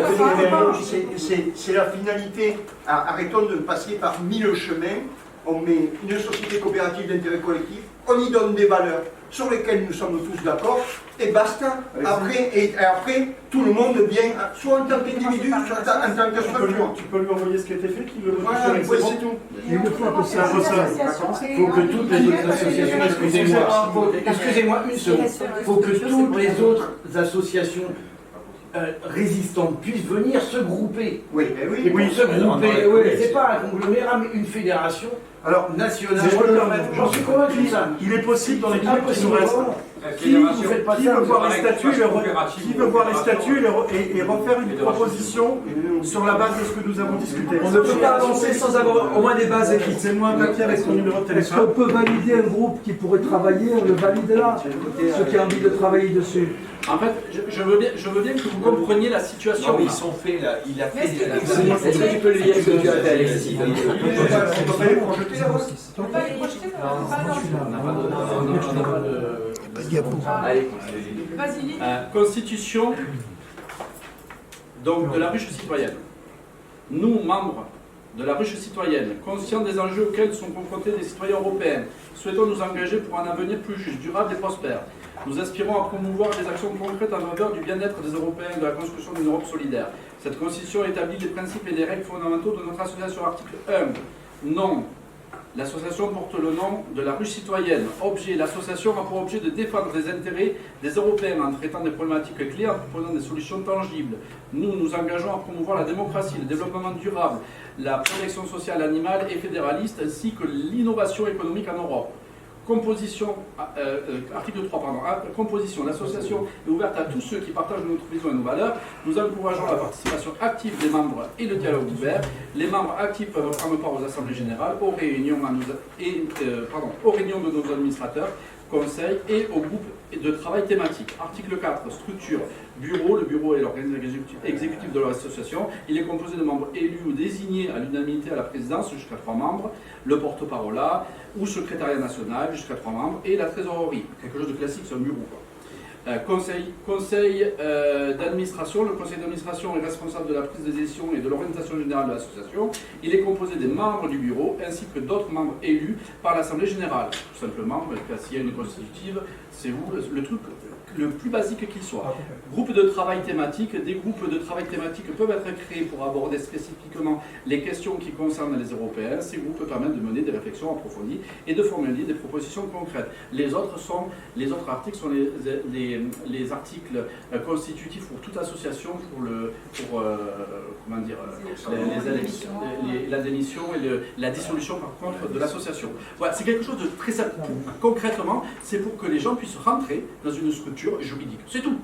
C'est la finalité. Arrêtons de passer par 1000 chemins. On met une société coopérative d'intérêt collectif, on y donne des valeurs sur lesquelles nous sommes tous d'accord, et basta. Après, tout le monde vient, soit en tant qu'individu, soit en tant que structure. Tu peux lui envoyer ce qui a été fait, qu'il le Voilà, ouais, c'est tout. Et une fois que ça Il faut que toutes les autres associations, excusez-moi une seconde, il faut que toutes les autres associations résistantes puissent venir se grouper. Oui, et pour se grouper, c'est pas un conglomérat, mais une fédération nationale. J'en suis convaincu ça. Il est possible dans les cas qui nous restent. Qui veut voir les statuts et refaire une proposition sur la base de ce que nous avons discuté. On ne peut pas avancer sans avoir au moins des bases écrites. C'est moi un papier avec son numéro de Est-ce qu'on téléphone. peut valider un groupe qui pourrait travailler? On le valide là. Ceux qui ont envie de travailler dessus. En fait, je veux bien que vous compreniez la situation. Non, mais ils sont faits là. Il a fait des. Est-ce que tu peux le lire ce que tu as fait, Alexis? On peut pas les projeter là-bas. On peut pas les projeter, Allez. Vas-y, lis. Constitution donc de la ruche citoyenne. Nous, membres de la ruche citoyenne, conscients des enjeux auxquels sont confrontés les citoyens européens, souhaitons nous engager pour un avenir plus juste, durable et prospère. Nous aspirons à promouvoir des actions concrètes en faveur du bien-être des Européens et de la construction d'une Europe solidaire. Cette Constitution établit les principes et les règles fondamentaux de notre association. Article 1. Non. L'association porte le nom de la ruche citoyenne. Objet. L'association a pour objet de défendre les intérêts des Européens en traitant des problématiques clés, en proposant des solutions tangibles. Nous nous engageons à promouvoir la démocratie, le développement durable, la protection sociale animale et fédéraliste, ainsi que l'innovation économique en Europe. Composition, article 3, pardon. Composition. L'association est ouverte à tous ceux qui partagent notre vision et nos valeurs. Nous encourageons la participation active des membres et le dialogue ouvert. Les membres actifs peuvent prendre part aux assemblées générales, aux réunions de nos administrateurs. conseil et aux groupes de travail thématiques. Article 4, structure, bureau. Le bureau est l'organisme exécutif de l'association. Il est composé de membres élus ou désignés à l'unanimité à la présidence, jusqu'à 3 membres, le porte-parole ou secrétariat national, jusqu'à 3 membres, et la trésorerie. Quelque chose de classique, c'est un bureau, quoi. Conseil d'administration. Le conseil d'administration est responsable de la prise de décision et de l'orientation générale de l'association. Il est composé des membres du bureau ainsi que d'autres membres élus par l'Assemblée générale. Tout simplement, s'il y a une constitutive, c'est le truc le plus basique qu'il soit. Groupe de travail thématique. Des groupes de travail thématique peuvent être créés pour aborder spécifiquement les questions qui concernent les Européens. Ces groupes permettent de mener des réflexions approfondies et de formuler des propositions concrètes. Les autres articles sont les articles constitutifs pour toute association la démission et la dissolution par contre de l'association. Voilà, c'est quelque chose de très simple. Concrètement, c'est pour que les gens puissent rentrer dans une structure juridique. C'est tout.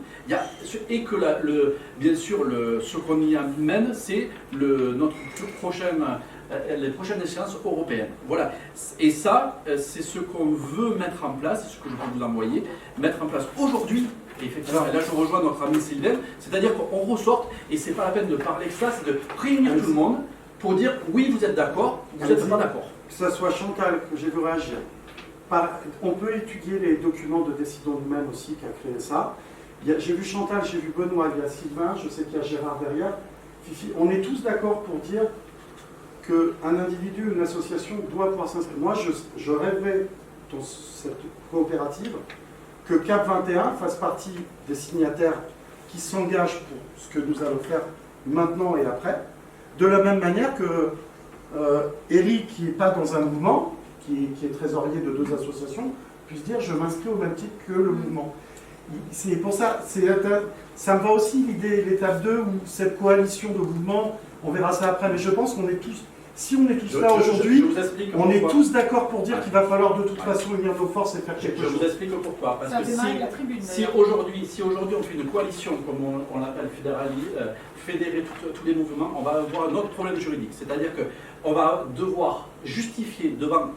Et que bien sûr, ce qu'on y amène, c'est notre les prochaines échéances européennes. Voilà. Et ça, c'est ce qu'on veut mettre en place, c'est ce que je vais vous envoyer, mettre en place aujourd'hui. Et effectivement, là je rejoins notre ami Sylvain, c'est-à-dire qu'on ressorte, et c'est pas la peine de parler que ça, c'est de réunir tout le monde pour dire oui, vous êtes d'accord, vous n'êtes pas d'accord. Que ce soit Chantal, que j'ai vu réagir. On peut étudier les documents de Décidons nous-mêmes aussi qui a créé ça. J'ai vu Chantal, j'ai vu Benoît, il y a Sylvain, je sais qu'il y a Gérard derrière. Fifi, on est tous d'accord pour dire qu'un individu, une association doit pouvoir s'inscrire. Moi, je rêverais dans cette coopérative que CAP 21 fasse partie des signataires qui s'engagent pour ce que nous allons faire maintenant et après. De la même manière que Eric, qui n'est pas dans un mouvement, qui est trésorier de 2 associations, puisse dire je m'inscris au même titre que le mouvement. C'est pour ça, ça me va aussi l'idée, l'étape 2, où cette coalition de mouvements, on verra ça après, mais je pense qu'on est tous, si on est tous là aujourd'hui, on est tous d'accord pour dire qu'il va falloir de toute façon unir nos forces et faire quelque chose. Je vous explique pourquoi. Parce que si aujourd'hui on fait une coalition, comme on l'appelle fédérer tous les mouvements, on va avoir un autre problème juridique. C'est-à-dire qu'on va devoir justifier devant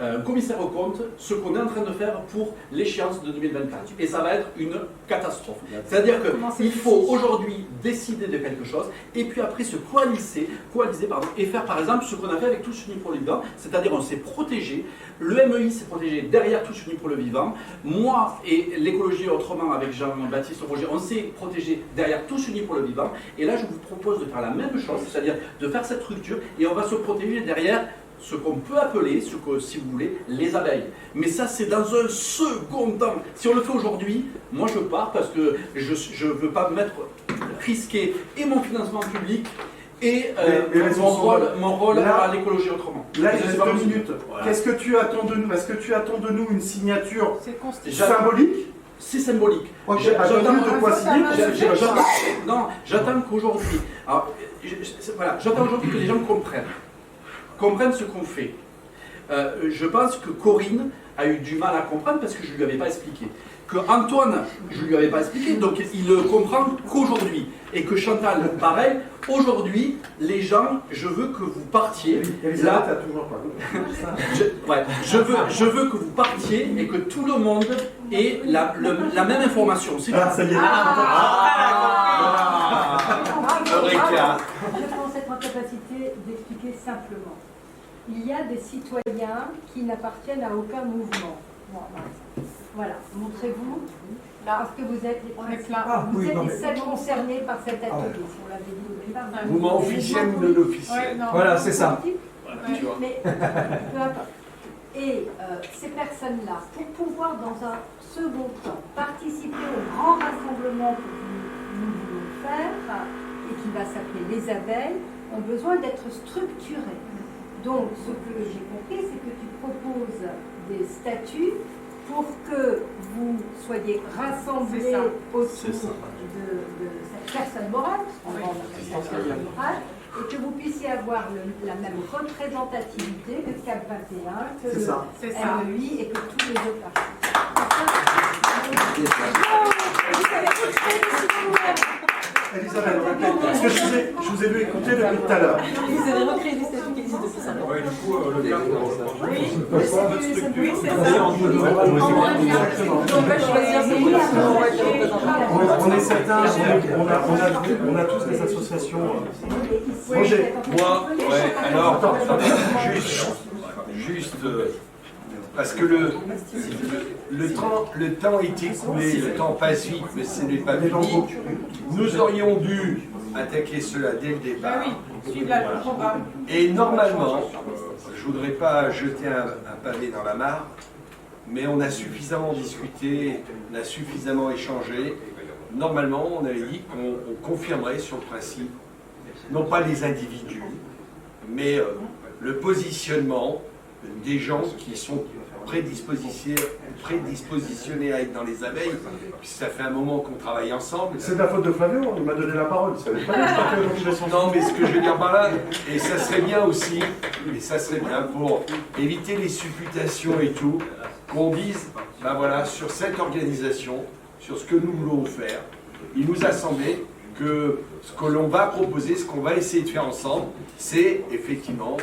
un commissaire aux comptes ce qu'on est en train de faire pour l'échéance de 2024. Et ça va être une catastrophe. C'est-à-dire qu'il faut aujourd'hui décider de quelque chose et puis après se coaliser et faire par exemple ce qu'on a fait avec Tous Unis pour le Vivant, c'est-à-dire on s'est protégé, le MEI s'est protégé derrière Tous Unis pour le Vivant, moi et l'écologie autrement avec Jean-Baptiste Roger, on s'est protégé derrière Tous Unis pour le Vivant, et là je vous propose de faire la même chose, c'est-à-dire de faire cette structure et on va se protéger derrière ce qu'on peut appeler, si vous voulez, les abeilles. Mais ça, c'est dans un second temps. Si on le fait aujourd'hui, moi je pars parce que je ne veux pas risquer et mon financement public et mon rôle là, à l'écologie autrement. Là, il reste 2 minutes. Voilà. Qu'est-ce que tu attends de nous? Est-ce que tu attends de nous une signature symbolique? C'est symbolique. J'attends qu'aujourd'hui, j'attends aujourd'hui que les gens comprennent ce qu'on fait. Je pense que Corinne a eu du mal à comprendre parce que je ne lui avais pas expliqué. Que Antoine, je ne lui avais pas expliqué, donc il ne comprend qu'aujourd'hui. Et que Chantal, pareil, aujourd'hui, les gens, je veux que vous partiez. Là, t'as toujours pas. je veux que vous partiez et que tout le monde ait la même information. Ça y est. Je pense être en capacité d'expliquer simplement. Il y a des citoyens qui n'appartiennent à aucun mouvement. Voilà, montrez-vous. Parce que vous êtes les principaux. Vous êtes les seuls concernés par cet atelier, si on l'avait dit au départ. Mouvement officiel ou non officiel. Voilà, c'est ça. Mais peu importe. Et ces personnes-là, pour pouvoir dans un second temps participer au grand rassemblement que nous voulons faire, et qui va s'appeler les abeilles, ont besoin d'être structurés. Donc, ce que j'ai compris, c'est que tu proposes des statuts pour que vous soyez rassemblés autour de cette personne morale, et que vous puissiez avoir la même représentativité que CAP 21, que le MEI et que tous les autres partis. Elisabeth, parce que je vous ai vu écouter depuis tout à l'heure. Vous avez recréé des statuts qui existent depuis 5 ans. Ouais, du coup, le cadre, Oui, c'est ça. On est certains, on a tous des associations. Roger. Moi, ouais, alors, juste, parce que le temps est écoulé, le temps passe vite, mais ce n'est pas fini. Nous aurions dû attaquer cela dès le départ. Ah oui, suivre le programme. Et normalement, je ne voudrais pas jeter un pavé dans la mare, mais on a suffisamment discuté, on a suffisamment échangé. Normalement, on avait dit qu'on confirmerait sur le principe, non pas les individus, mais le positionnement des gens qui sont prédispositionnés à être dans les abeilles, puisque ça fait un moment qu'on travaille ensemble. C'est de la faute de Flavio, il m'a donné la parole. Ça veut pas dire non, mais ce que je veux dire par là, et ça serait bien aussi, et ça serait bien pour éviter les supputations et tout, qu'on dise, ben voilà, sur cette organisation, sur ce que nous voulons faire, il nous a semblé que ce que l'on va proposer, ce qu'on va essayer de faire ensemble, c'est effectivement,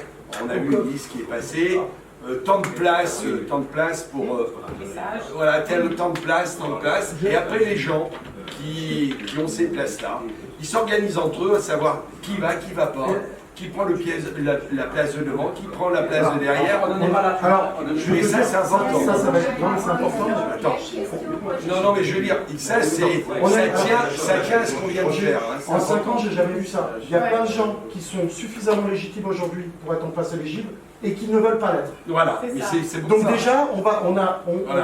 on a vu une liste qui est passée, tant de place pour voilà, tant de place, et après les gens qui ont ces places-là, ils s'organisent entre eux à savoir qui va pas, qui prend la place de devant, qui prend la place de derrière. Alors, mais ça c'est important. Ça va être c'est important. Attends. Non, mais je veux dire, ça tient à ce qu'on vient de faire. En 5 ans, j'ai jamais vu ça. Il y a plein de gens qui sont suffisamment légitimes aujourd'hui pour être en place éligible et qui ne veulent pas l'être. Voilà. Donc déjà, on va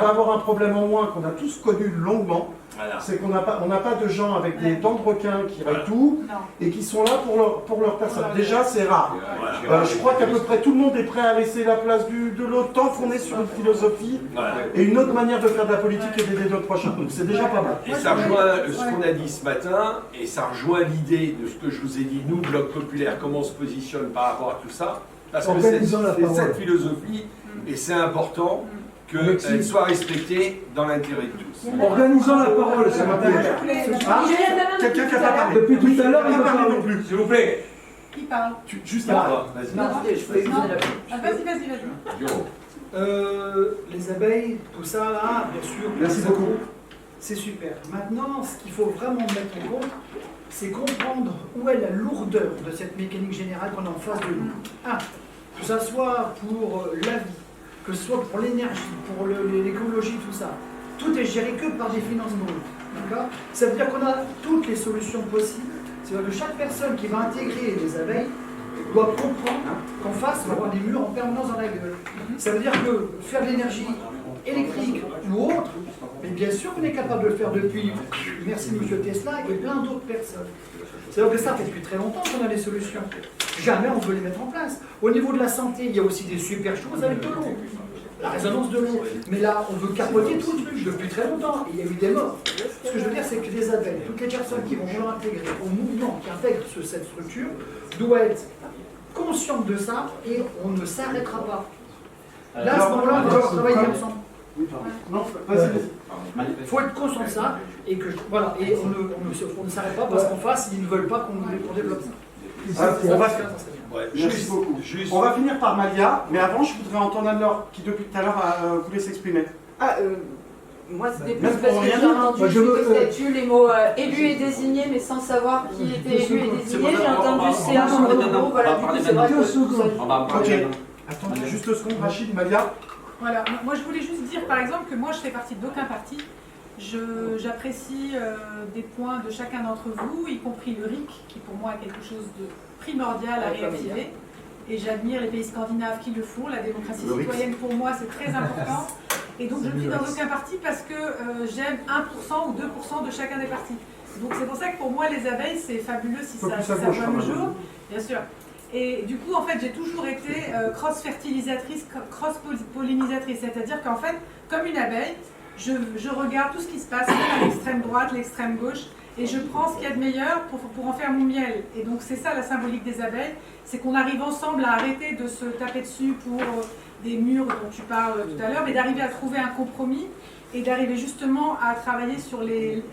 avoir un problème en moins qu'on a tous connu longuement. Voilà. C'est qu'on n'a pas de gens avec des dents de requin qui règlent tout et qui sont là pour leur personne. Déjà, c'est rare. Je crois qu'à peu près tout le monde est prêt à laisser la place de l'autre tant qu'on est sur une philosophie et une autre manière de faire de la politique et d'aider notre prochain. Donc c'est déjà pas mal. Et ça rejoint ce qu'on a dit ce matin et ça rejoint l'idée de ce que je vous ai dit, nous, Bloc Populaire, comment on se positionne par rapport à tout ça. Parce que c'est cette philosophie et c'est important qu'elle soit respectée dans l'intérêt de tous. Organisons la parole, ça m'appelle. Quelqu'un qui n'a pas parlé. Depuis tout à l'heure, il ne parle non plus. S'il vous plaît. Qui parle? Juste après. Vas-y. Les abeilles, tout ça là, bien sûr. Merci beaucoup. C'est super. Maintenant, ce qu'il faut vraiment mettre en compte, c'est comprendre où est la lourdeur de cette mécanique générale qu'on a en face de nous. Que ça soit pour la vie, que ce soit pour l'énergie, pour l'écologie, tout ça. Tout est géré que par des financements. D'accord ? Ça veut dire qu'on a toutes les solutions possibles. C'est-à-dire que chaque personne qui va intégrer les abeilles doit comprendre qu'en face, on va avoir des murs en permanence dans la gueule. Ça veut dire que faire de l'énergie électrique ou autre, mais bien sûr qu'on est capable de le faire depuis, merci M. Tesla et plein d'autres personnes. C'est-à-dire que ça fait depuis très longtemps qu'on a des solutions. Jamais on veut les mettre en place. Au niveau de la santé, il y a aussi des super choses avec de l'eau. La résonance de l'eau. Mais là, on veut capoter tout le truc depuis très longtemps. Il y a eu des morts. Ce que je veux dire, c'est que les abeilles, toutes les personnes qui vont vouloir intégrer au mouvement, qui intègrent cette structure, doivent être conscientes de ça et on ne s'arrêtera pas. Là, à ce moment-là, on va travailler ensemble. Non, vas-y. Il faut être conscient de ça et que voilà, et on ne s'arrête pas parce qu'en face, ils ne veulent pas qu'on développe ça. Merci beaucoup. On va finir par Malia, mais avant, je voudrais entendre Anne-Laure, qui depuis tout à l'heure voulait s'exprimer. Moi, c'était plus parce que j'ai entendu sur le statut les mots élu et désigné, mais sans savoir qui était élu et désigné. J'ai entendu CA dans le groupe. Voilà, du coup, c'est vrai que Ok. Attendez juste 2 secondes, Rachid, Malia. Voilà, moi je voulais juste dire par exemple que moi je fais partie d'aucun parti. J'apprécie des points de chacun d'entre vous, y compris le RIC, qui pour moi est quelque chose de primordial à réactiver. Et j'admire les pays scandinaves qui le font. La démocratie citoyenne pour moi c'est très important. Et donc je ne suis dans aucun parti parce que j'aime 1% ou 2% de chacun des partis. Donc c'est pour ça que pour moi les abeilles c'est fabuleux si ça voit le jour. Bien sûr. Et du coup, en fait, j'ai toujours été cross-fertilisatrice, cross-pollinisatrice. C'est-à-dire qu'en fait, comme une abeille, je regarde tout ce qui se passe à l'extrême droite, l'extrême gauche, et je prends ce qu'il y a de meilleur pour en faire mon miel. Et donc, c'est ça la symbolique des abeilles, c'est qu'on arrive ensemble à arrêter de se taper dessus pour des murs dont tu parles tout à l'heure, mais d'arriver à trouver un compromis et d'arriver justement à travailler sur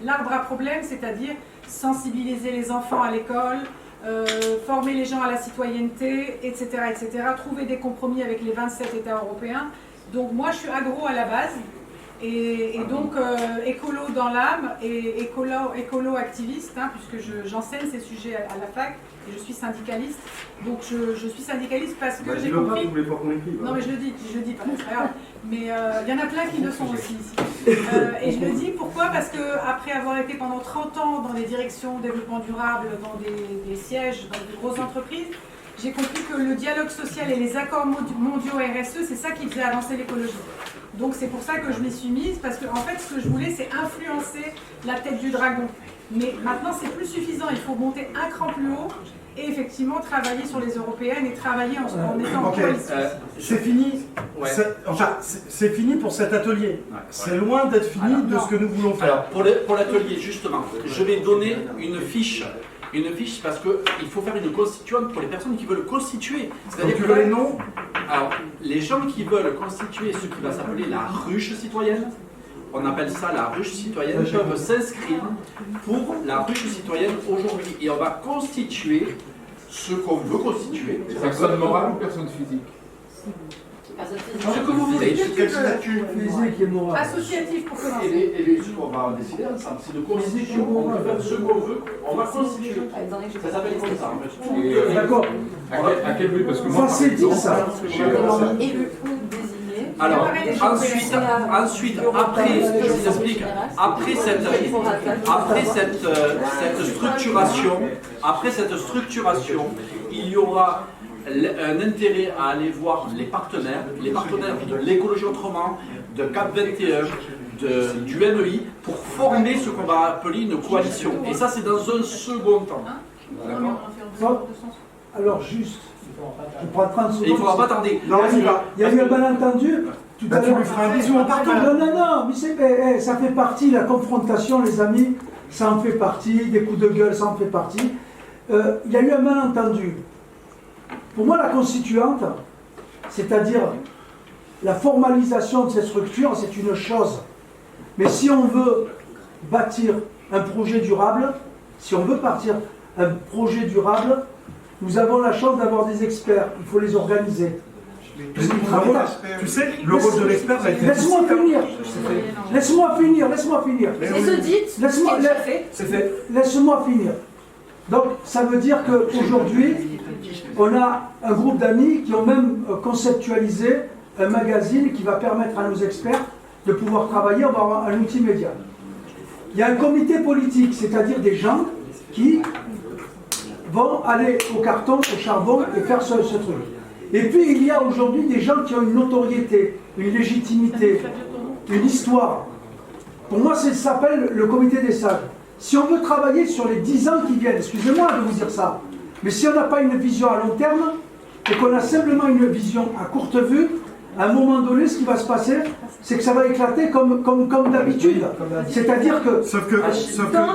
l'arbre à problème, c'est-à-dire sensibiliser les enfants à l'école, former les gens à la citoyenneté, etc., etc., trouver des compromis avec les 27 États européens. Donc moi je suis agro à la base, et donc écolo dans l'âme, et écolo activiste, hein, puisque j'enseigne ces sujets à la fac, et je suis syndicaliste. Donc je suis syndicaliste parce que j'ai compris... Vous voulez pas qu'on écrive. Non mais je le dis, pas, c'est pas grave. Mais il y en a plein qui le sont aussi ici. Et je le dis pourquoi? Parce que après avoir été pendant 30 ans dans les directions développement durable, dans des sièges, dans de grosses entreprises, j'ai compris que le dialogue social et les accords mondiaux RSE, c'est ça qui faisait avancer l'écologie. Donc c'est pour ça que je m'y suis mise, parce que en fait ce que je voulais c'est influencer la tête du dragon. Mais maintenant c'est plus suffisant, il faut monter un cran plus haut et effectivement travailler sur les européennes et travailler en étant en coalition. C'est fini. Ouais. C'est fini pour cet atelier. C'est loin d'être fini de ce que nous voulons faire. Alors, pour l'atelier, justement, je vais donner une fiche parce qu'il faut faire une constituante pour les personnes qui veulent constituer. Donc tu veux les noms? Alors, les gens qui veulent constituer ce qui va s'appeler la ruche citoyenne, on appelle ça la ruche citoyenne, peuvent s'inscrire pour la ruche citoyenne aujourd'hui. Et on va constituer ce qu'on veut constituer. Personne morale ou personne physique? Ce que vous voulez. Physique et moral. Associatif pour commencer. Et ce qu'on va décider ensemble, c'est de constituer, on peut faire ce qu'on veut, on va constituer. Ça s'appelle comme ça en fait. D'accord. À quel but? Parce que moi, Ça c'est dit ça. Élu ou désigné. Alors, ensuite, après, je vous explique, après cette structuration, il y aura un intérêt à aller voir les partenaires de l'écologie autrement, de CAP 21, du MEI, pour former ce qu'on va appeler une coalition. Et ça, c'est dans un second temps. D'accord. Alors juste, je prends 30 secondes. Et il ne faudra pas tarder. Non, il y a eu un malentendu. Tout à tu l'heure. lui feras un bisou en partant. Non, mais ça fait partie, la confrontation, les amis, ça en fait partie, des coups de gueule, ça en fait partie. Il y a eu un malentendu. Pour moi, la constituante, c'est-à-dire la formalisation de cette structure, c'est une chose. Mais si on veut bâtir un projet durable, nous avons la chance d'avoir des experts. Il faut les organiser. Tu sais, le rôle de l'expert va être... Laisse-moi finir. Les audits, c'est fait. Laisse-moi finir. Donc, ça veut dire qu'aujourd'hui, on a un groupe d'amis qui ont même conceptualisé un magazine qui va permettre à nos experts de pouvoir travailler. On va avoir un outil média. Il y a un comité politique, c'est-à-dire des gens qui vont aller au carton, au charbon et faire ce truc. Et puis, il y a aujourd'hui des gens qui ont une notoriété, une légitimité, une histoire. Pour moi, ça s'appelle le comité des sages. Si on veut travailler sur les 10 ans qui viennent, excusez-moi de vous dire ça, mais si on n'a pas une vision à long terme, et qu'on a simplement une vision à courte vue, à un moment donné, ce qui va se passer, c'est que ça va éclater comme d'habitude. C'est-à-dire que... Sauf que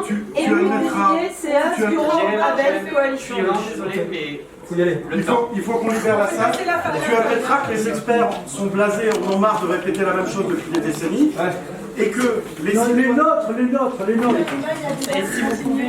tu admettras... c'est un bureau avec coalition. Il faut qu'on libère la salle. Tu admettras que les experts sont blasés, en ont marre de répéter la même chose depuis des décennies. Et que les nôtres. Et si vous pouvez